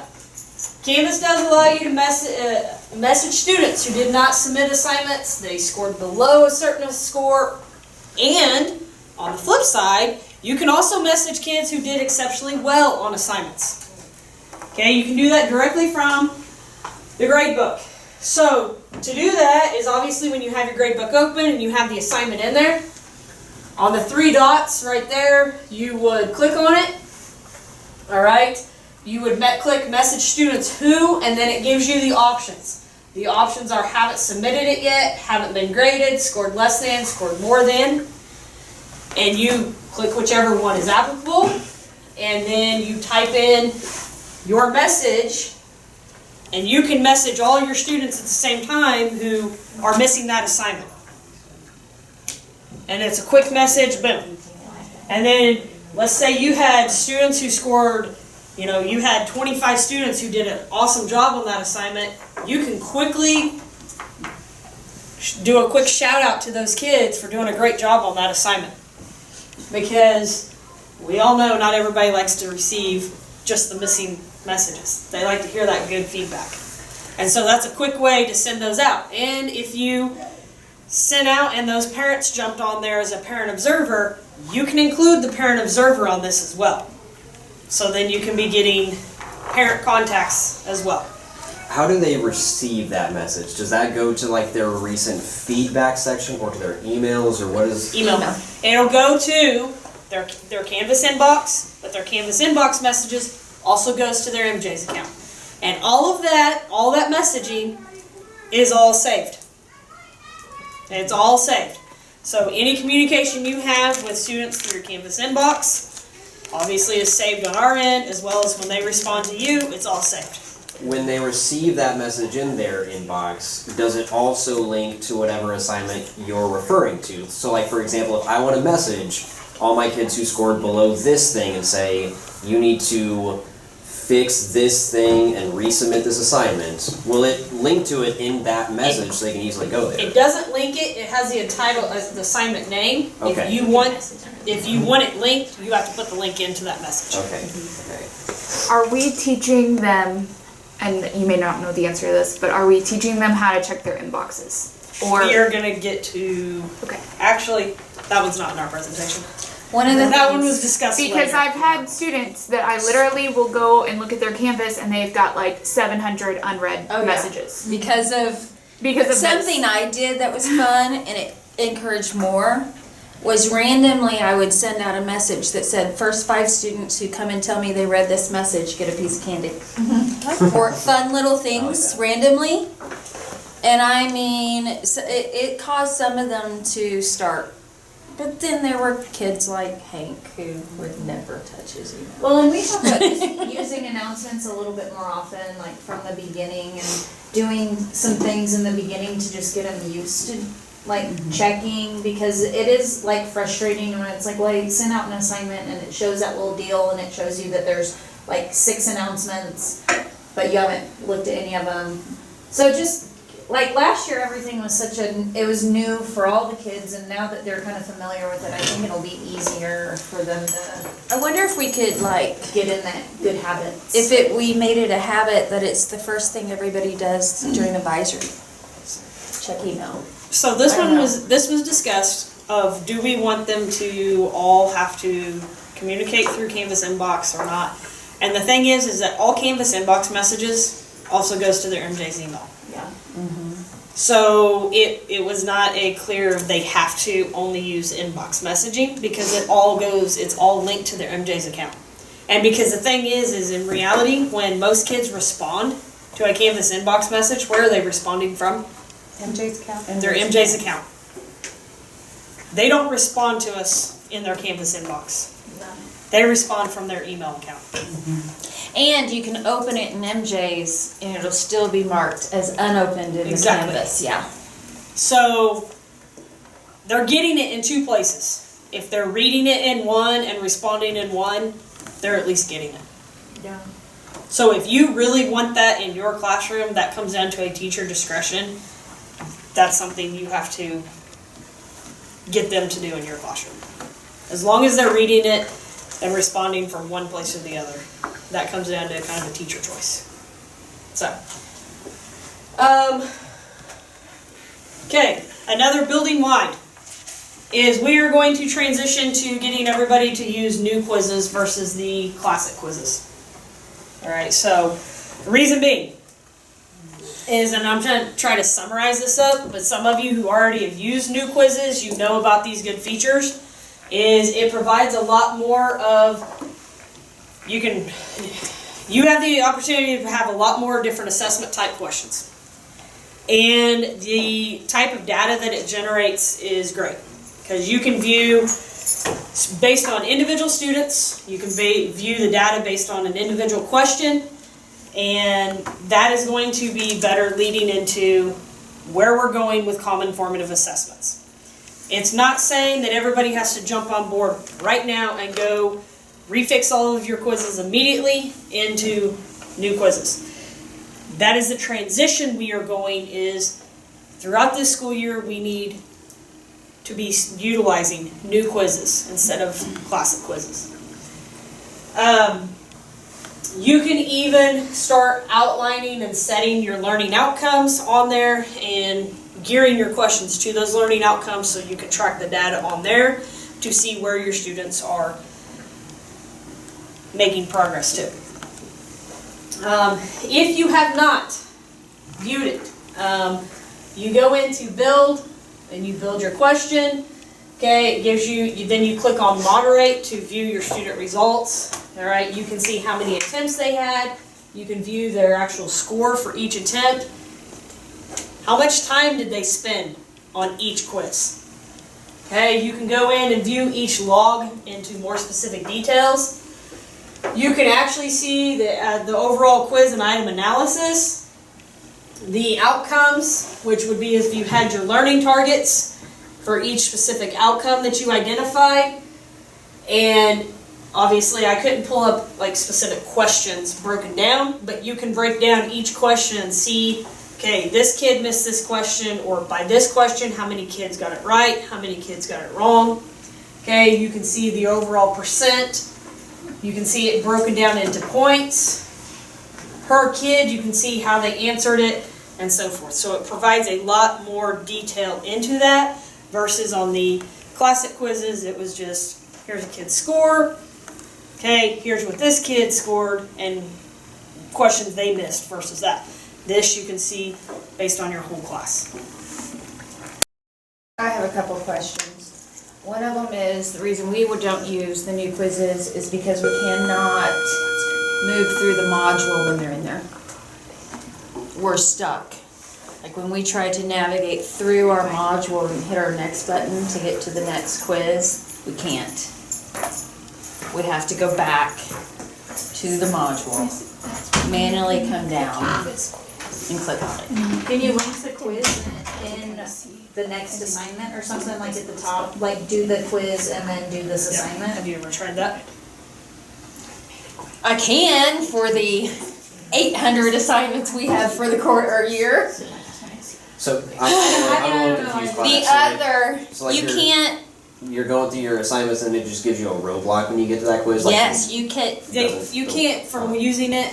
Canvas does allow you to message students who did not submit assignments, they scored below a certain score, and on the flip side, you can also message kids who did exceptionally well on assignments. Okay, you can do that directly from the gradebook. So, to do that is obviously when you have your gradebook open and you have the assignment in there, on the 3 dots right there, you would click on it, alright? You would click message students who, and then it gives you the options. The options are haven't submitted it yet, haven't been graded, scored less than, scored more than, and you click whichever one is applicable, and then you type in your message, and you can message all your students at the same time who are missing that assignment. And it's a quick message, boom. And then, let's say you had students who scored, you had 25 students who did an awesome job on that assignment. You can quickly do a quick shout out to those kids for doing a great job on that assignment. Because we all know not everybody likes to receive just the missing messages. They like to hear that good feedback. And so that's a quick way to send those out. And if you sent out and those parents jumped on there as a parent observer, you can include the parent observer on this as well. So then you can be getting parent contacts as well. How do they receive that message? Does that go to like their recent feedback section or to their emails, or what is? Email. It'll go to their Canvas inbox, but their Canvas inbox messages also goes to their MJ's account. And all that messaging is all saved. It's all saved. So any communication you have with students through your Canvas inbox obviously is saved on our end, as well as when they respond to you, it's all saved. When they receive that message in their inbox, does it also link to whatever assignment you're referring to? So like, for example, if I want to message all my kids who scored below this thing and say, you need to fix this thing and resubmit this assignment, will it link to it in that message so they can easily go there? It doesn't link it, it has the title as the assignment name. Okay. If you want it linked, you have to put the link into that message. Okay. Are we teaching them, and you may not know the answer to this, but are we teaching them how to check their inboxes? Or We are gonna get to, okay. actually, that one's not in our presentation. One of the That one things- was discussed Because later. I've had students that I literally will go and look at their Canvas and they've got like 700 unread Oh, yeah. messages because of this. something I did that was fun and it encouraged more was randomly I would send out a message that said, first 5 students who come and tell me they read this message get a piece of candy. Or fun little things randomly. And I mean, so it caused some of them to start. But then there were kids like Hank who would never touch his email. Well, and we talk about just using announcements a little bit more often, like from the beginning, and doing some things in the beginning to just get them used to, like, checking, because it is, like, frustrating when it's like, well, you sent out an assignment and it shows that little deal and it shows you that there's, like, 6 announcements, but you haven't looked at any of them. So just, like, last year, everything was it was new for all the kids, and now that they're kind of familiar with it, I think it'll be easier for them to I wonder if we could like get in that good habits. we made it a habit that it's the first thing everybody does during advisory. Check email. So this was discussed of, do we want them to all have to communicate through Canvas inbox or not? And the thing is that all Canvas inbox messages also goes to their MJ's email. Yeah. So it was not a clear they have to only use inbox messaging, because it's all linked to their MJ's account. And because the thing is in reality, when most kids respond to a Canvas inbox message, where are they responding from? MJ's account. Their MJ's account. They don't respond to us in their Canvas inbox. They respond from their email account. And you can open it in MJ's and it'll still be marked as unopened in Exactly. the Canvas. Yeah. So they're getting it in 2 places. If they're reading it in one and responding in one, they're at least getting it. Yeah. So if you really want that in your classroom, that comes down to a teacher discretion. That's something you have to get them to do in your classroom. As long as they're reading it and responding from one place or the other, that comes down to kind of a teacher choice. So, okay, another building wide is we are going to transition to getting everybody to use new quizzes versus the classic quizzes. All right, so the reason being is, and I'm trying to try to summarize this up, but some of you who already have used new quizzes, you know about these good features, is it provides a lot more of, you have the opportunity to have a lot more different assessment type questions. And the type of data that it generates is great, because you can view based on individual students, you can view the data based on an individual question, and that is going to be better leading into where we're going with common formative assessments. It's not saying that everybody has to jump on board right now and go refix all of your quizzes immediately into new quizzes. That is the transition we are going, is throughout this school year we need to be utilizing new quizzes instead of classic quizzes. You can even start outlining and setting your learning outcomes on there and gearing your questions to those learning outcomes so you can track the data on there. to see where your students are making progress to. If you have not viewed it, you go into build and you build your question. Okay, it gives then you click on moderate to view your student results. All right, you can see how many attempts they had. You can view their actual score for each attempt. How much time did they spend on each quiz? Okay, you can go in and view each log into more specific details. You can actually see the overall quiz and item analysis, the outcomes, which would be if you had your learning targets for each specific outcome that you identified. And obviously I couldn't pull up like specific questions broken down, but you can break down each question and see, okay, this kid missed this question, or by this question, how many kids got it right, how many kids got it wrong. Okay, you can see the overall percent. You can see it broken down into points per kid. You can see how they answered it and so forth. So it provides a lot more detail into that versus on the classic quizzes, it was just, here's a kid's score. Okay, here's what this kid scored and questions they missed versus that. This you can see based on your whole class. I have a couple questions. One of them is, the reason we don't use the new quizzes is because we cannot move through the module when they're in there. We're stuck. Like when we try to navigate through our module and hit our next button to get to the next quiz, we can't. We have to go back to the module, manually come down and click on it. Can you link the quiz in the next assignment or something, like at the top? Like do the quiz and then do this assignment? Have you ever tried that? I can for the 800 assignments we have for the quarter year. So I'm a little confused by The that. other, so like you you're- can't, You're going through your assignments and it just gives you a roadblock when you get to that quiz? Like yes, you can, You can't, from using it,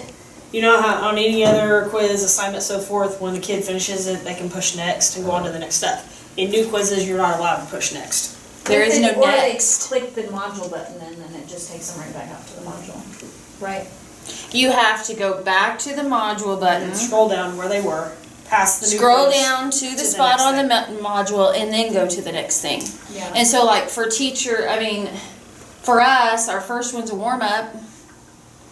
you know how on any other quiz, assignment, so forth, when the kid finishes it, they can push next and go on to the next step. In new quizzes, you're not allowed to push next. there is no Or they next. click the module button and then it just takes them right back up to the module, right? You have to go back to the module button, And scroll down where they were, past the new scroll quiz. down to the the spot next on the module, and then go to the next thing. Yeah. And so like for teacher, I mean, for us, our first one's a warm up.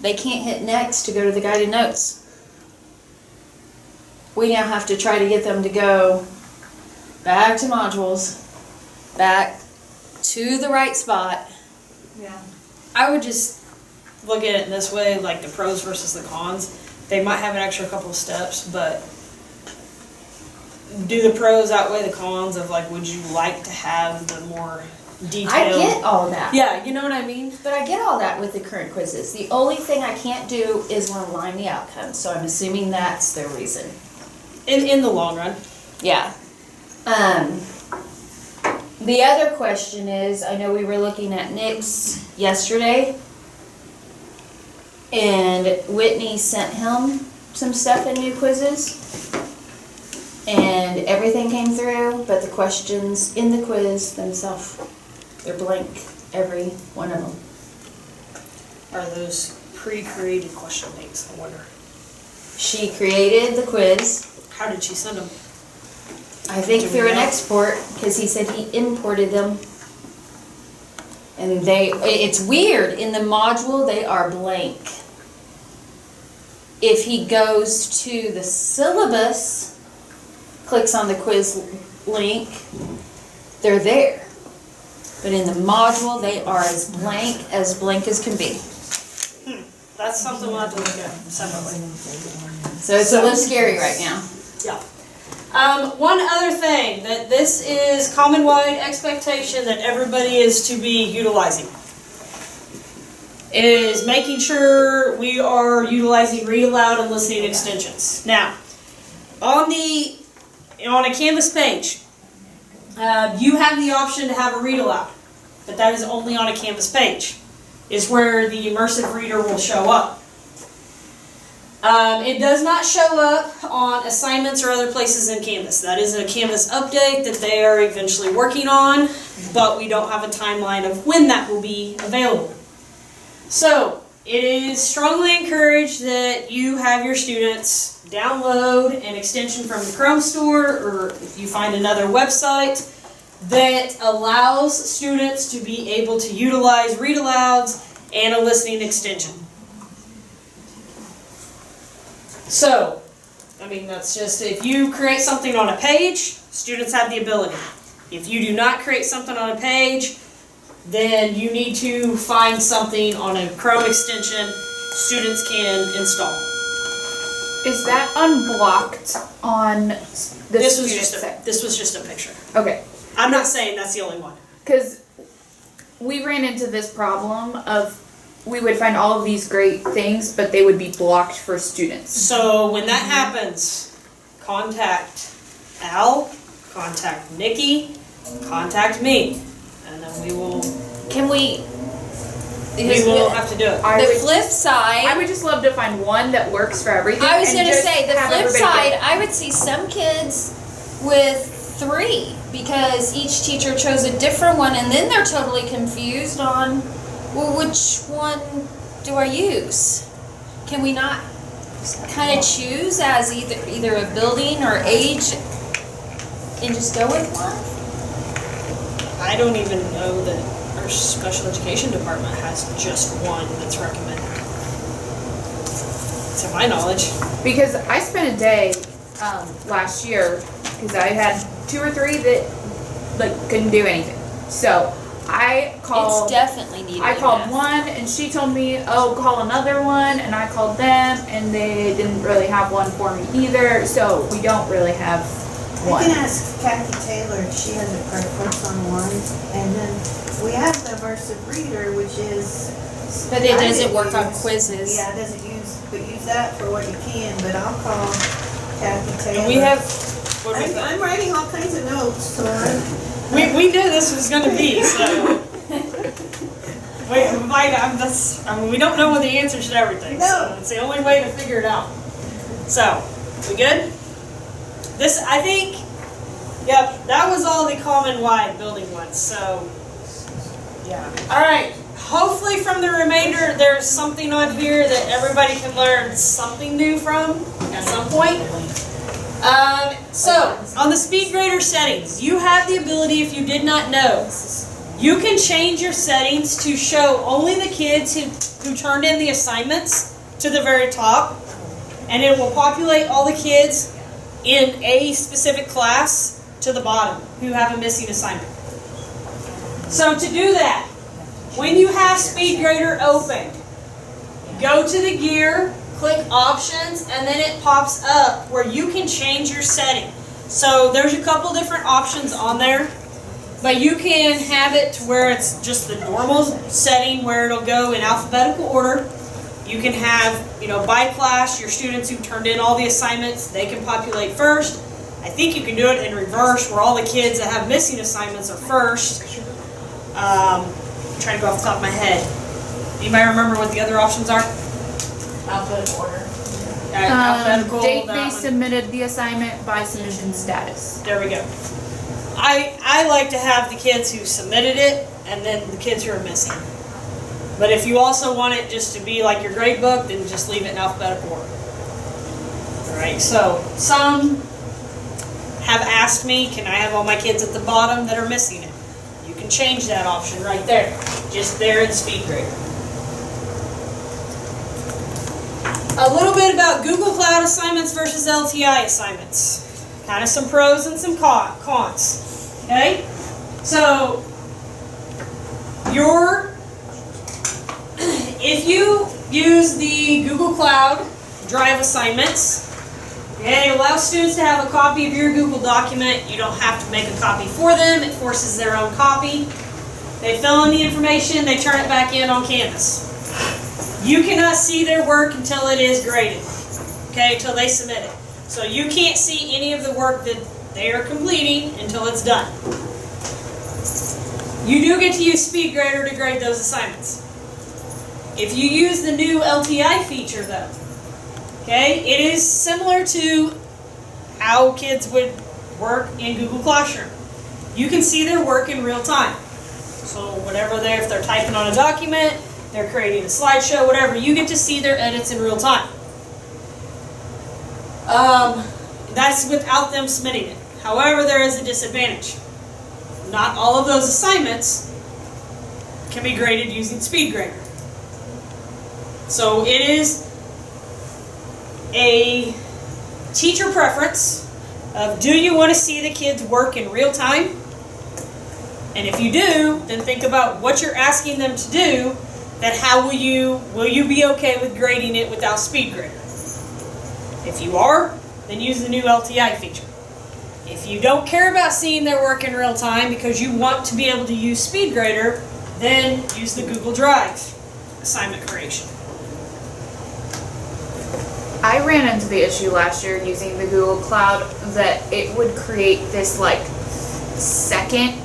They can't hit next to go to the guided notes. We now have to try to get them to go back to modules, back to the right spot. Yeah. I would just look at it this way, like the pros versus the cons. They might have an extra couple of steps, but do the pros outweigh the cons of like, would you like to have the more detailed? I get all that. Yeah, you know what I mean? But I get all that with the current quizzes. The only thing I can't do is align the outcomes, so I'm assuming that's the reason. In the long run. Yeah. The other question is, I know we were looking at Nick's yesterday, and Whitney sent him some stuff in new quizzes, and everything came through, but the questions in the quiz themselves, they're blank, every one of them. Are those pre-created question banks, I wonder? She created the quiz, How did she send them? I think Do we through an know? export, because he said he imported them. And it's weird, in the module, they are blank. If he goes to the syllabus, clicks on the quiz link, they're there. But in the module, they are as blank as can be. That's something we'll have to look at separately. So it's a little scary right now. Yeah. One other thing, that this is common-wide expectation that everybody is to be utilizing, is making sure we are utilizing read aloud and listening extensions. Now, on a Canvas page, you have the option to have a read aloud, but that is only on a Canvas page, is where the immersive reader will show up. It does not show up on assignments or other places in Canvas. That is a Canvas update that they are eventually working on, but we don't have a timeline of when that will be available. So, it is strongly encouraged that you have your students download an extension from the Chrome store, or if you find another website that allows students to be able to utilize read alouds and a listening extension. So, I mean, that's just, if you create something on a page, students have the ability. If you do not create something on a page, then you need to find something on a Chrome extension students can install. Is that unblocked on the This was student side? this was just a picture. Okay, I'm not saying that's the only one. because we ran into this problem of we would find all of these great things, but they would be blocked for students. So when that happens, contact Al, contact Nikki, contact me, and then we will have to do it. The flip I side, would just love to find one that works for everything. I was and gonna just say, the have flip everybody side, get it. I would see some kids with 3 because each teacher chose a different one and then they're totally confused on, well, which one do I use? Can we not kind of choose as either a building or age and just go with one? I don't even know that our special education department has just one that's recommended. To my knowledge. Because I spent a day last year because I had 2 or 3 that like couldn't do anything. So I called. It's definitely needed. I in called math. one and she told me, oh, call another one, and I called them and they didn't really have one for me either. So we don't really have I one. can ask Kathy Taylor if she has a preference on one, and then we have the Immersive Reader, which is. But it I doesn't didn't work on use- quizzes. Yeah, it doesn't use that for what you can, but I'll call Kathy Taylor. And we have, what do we I'm writing all kinds of notes, so we knew this was gonna be, so. We don't know the answers to everything, so No. it's the only way to figure it out. So, we good? This, I think, yep, that was all the common-wide building ones, so, yeah. Alright, hopefully from the remainder, there's something on here that everybody can learn something new from at some point. So, on the speed grader settings, you have the ability, if you did not know, you can change your settings to show only the kids who turned in the assignments to the very top, and it will populate all the kids in a specific class to the bottom who have a missing assignment. So to do that, when you have SpeedGrader open, go to the gear, click options, and then it pops up where you can change your setting. So there's a couple different options on there, but you can have it to where it's just the normal setting where it'll go in alphabetical order. You can have, by class, your students who turned in all the assignments, they can populate first. I think you can do it in reverse where all the kids that have missing assignments are first. I'm trying to go off the top of my head. Anybody remember what the other options are? Alphabetical order. Alphabetical, Date that they one. submitted the assignment by submission status. There we go. I like to have the kids who submitted it and then the kids who are missing. But if you also want it just to be like your grade book, then just leave it in alphabetical order. Alright, so some have asked me, can I have all my kids at the bottom that are missing it? You can change that option right there. Just there in SpeedGrader. A little bit about Google Cloud assignments versus LTI assignments. Kind of some pros and some cons. Okay? So, if you use the Google Cloud Drive assignments, okay, it allows students to have a copy of your Google document. You don't have to make a copy for them. It forces their own copy. They fill in the information, they turn it back in on Canvas. You cannot see their work until it is graded, okay, until they submit it. So you can't see any of the work that they are completing until it's done. You do get to use SpeedGrader to grade those assignments. If you use the new LTI feature though, Okay, it is similar to how kids would work in Google Classroom. You can see their work in real time. So whatever if they're typing on a document, they're creating a slideshow, whatever, you get to see their edits in real time. That's without them submitting it. However, there is a disadvantage. Not all of those assignments can be graded using SpeedGrader. So it is a teacher preference of, do you want to see the kids work in real time? And if you do, then think about what you're asking them to do, then how will you be okay with grading it without SpeedGrader? If you are, then use the new LTI feature. If you don't care about seeing their work in real time because you want to be able to use SpeedGrader, then use the Google Drive assignment creation. I ran into the issue last year using the Google Cloud that it would create this like second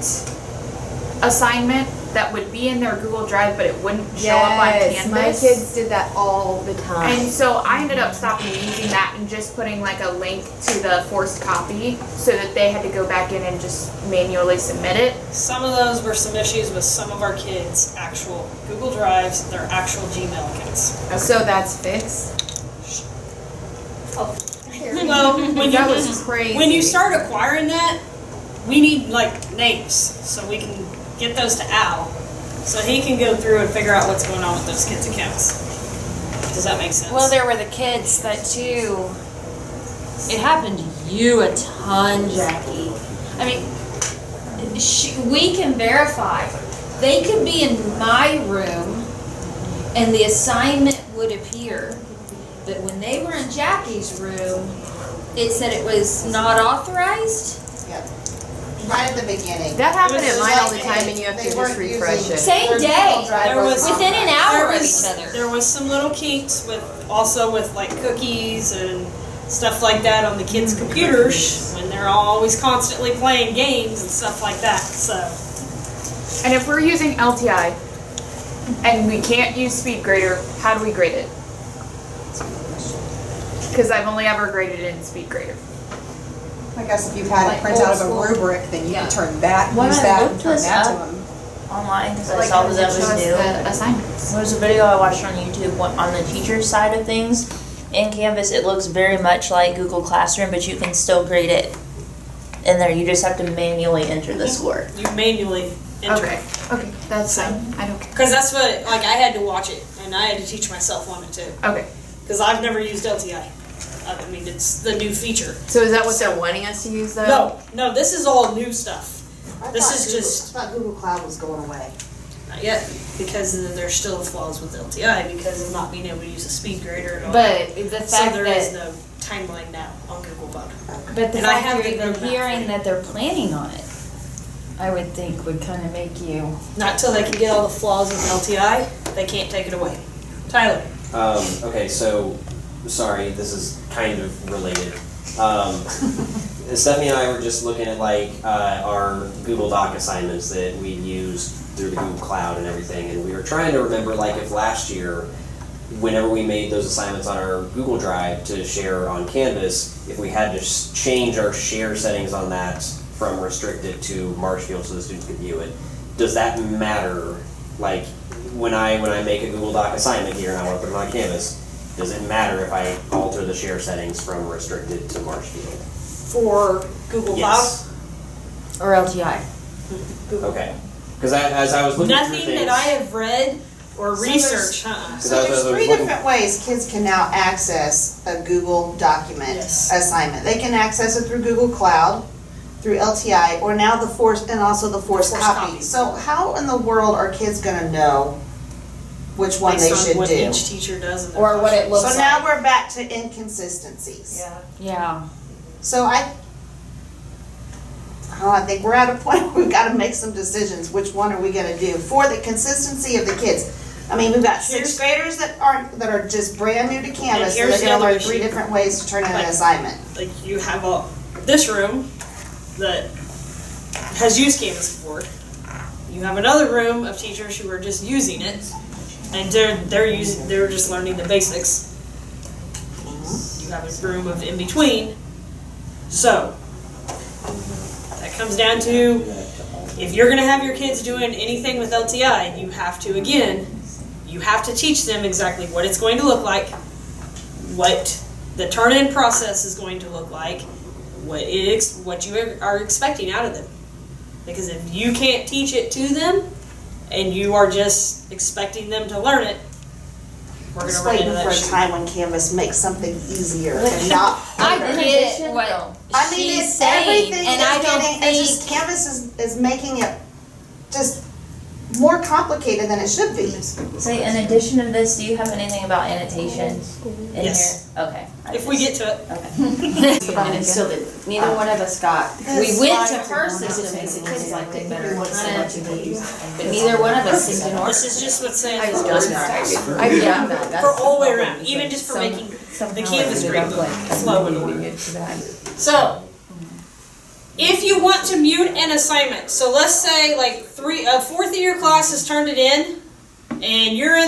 assignment that would be in their Google Drive, but it wouldn't show up on Canvas. My kids did that all the time. And so I ended up stopping using that and just putting like a link to the forced copy so that they had to go back in and just manually submit it. Some of those were some issues with some of our kids' actual Google Drives, their actual Gmail accounts. So that's fixed? Well, That was crazy. when you start acquiring that, we need like names so we can get those to Al, so he can go through and figure out what's going on with those kids' accounts. Does that make sense? Well, there were the kids that too. It happened to you a ton, Jackie. I mean, we can verify. They could be in my room, and the assignment would appear. But when they were in Jackie's room, it said it was not authorized. Yep. Right at the beginning. That happened It was at mine all the like time, and you have to they just weren't refresh using- it. Same Their day. Google Drive There was- wasn't Within an authorized. hour of each other. There was some little kinks with like cookies and stuff like that on the kids' computers when they're always constantly playing games and stuff like that. So And if we're using LTI and we can't use SpeedGrader, how do we grade it? Because I've only ever graded it in SpeedGrader. I guess if you've had Like it print out of a old school. rubric, then you Yeah. can turn that, When use I that and looked turn this that to up- them. Online because I Like, saw how that does it was show us new. the assignments? There was a video I watched on YouTube on the teacher side of things. In Canvas, it looks very much like Google Classroom, but you can still grade it in there. You just have to manually enter the score. you manually enter Okay, it. okay, that's fine. I don't care. Because that's what, like, I had to watch it, and I had to teach myself on it too. Okay. Because I've never used LTI. I mean, it's the new feature. So is that what they're wanting us to use though? No, this is all new stuff. I This thought is Google- just- I thought Google Cloud was going away. Not yet, because there's still flaws with LTI because of not being able to use a speed grader at all. But the So fact there is that, no timeline now on Google Cloud. but the and I fact have you're the even roadmap hearing for that they're planning on it, I would think would kind of make you. Not till they can get all the flaws with LTI, they can't take it away. Tyler. Okay, so, sorry, this is kind of related. Stephanie and I were just looking at like our Google Doc assignments that we used through the Google Cloud and everything, and we were trying to remember like if last year, whenever we made those assignments on our Google Drive to share on Canvas, if we had to change our share settings on that from restricted to Marshfield so the students could view it, does that matter? Like when I make a Google Doc assignment here and I want to put it on Canvas, does it matter if I alter the share settings from restricted to Marshfield? For Google Yes. Or LTI. Okay. Because as I was looking Cloud. through Nothing things, that I have read or So there's- researched, So I was there's three looking- different ways kids can now access a Google document Yes. assignment. They can access it through Google Cloud, through LTI, or now the forced, and also the forced Forced copy. copy. So how in the world are kids gonna know which one they based should on what do? each teacher does in their Or what it classroom. looks So now we're back to inconsistencies. Yeah. So I think we're at a point where we've gotta make some decisions. Which one are we gonna do for the consistency of the kids? I mean, we've got sixth graders that are just brand new to Canvas, so here's they're the gonna other learn three issue. different ways to turn in an Like- assignment. Like you have this room that has used Canvas before. You have another room of teachers who are just using it, and they're just learning the basics. that was room of in between. So, that comes down to, if you're gonna have your kids doing anything with LTI, you have to, again, you have to teach them exactly what it's going to look like, what the turn-in process is going to look like, what you are expecting out of them. Because if you can't teach it to them, and you are just expecting them to learn it, we're Just gonna run waiting into for that a shit. time when Canvas makes something easier and not. I harder. get what I mean, she's it's saying, everything and is I don't getting, it's think. just Canvas is making it just more complicated than it should be. So in addition to this, do you have anything about annotation in Yes. here? Okay. If we get to it. And it still did. Neither one of us got. We went to her system because the kids liked it better. But neither one of us seemed to know. This is just what's saying I've for done that. all the way around, even just for making the Canvas grade flow in order. So, if you want to mute an assignment, so let's say like a fourth of your class has turned it in, and you're in the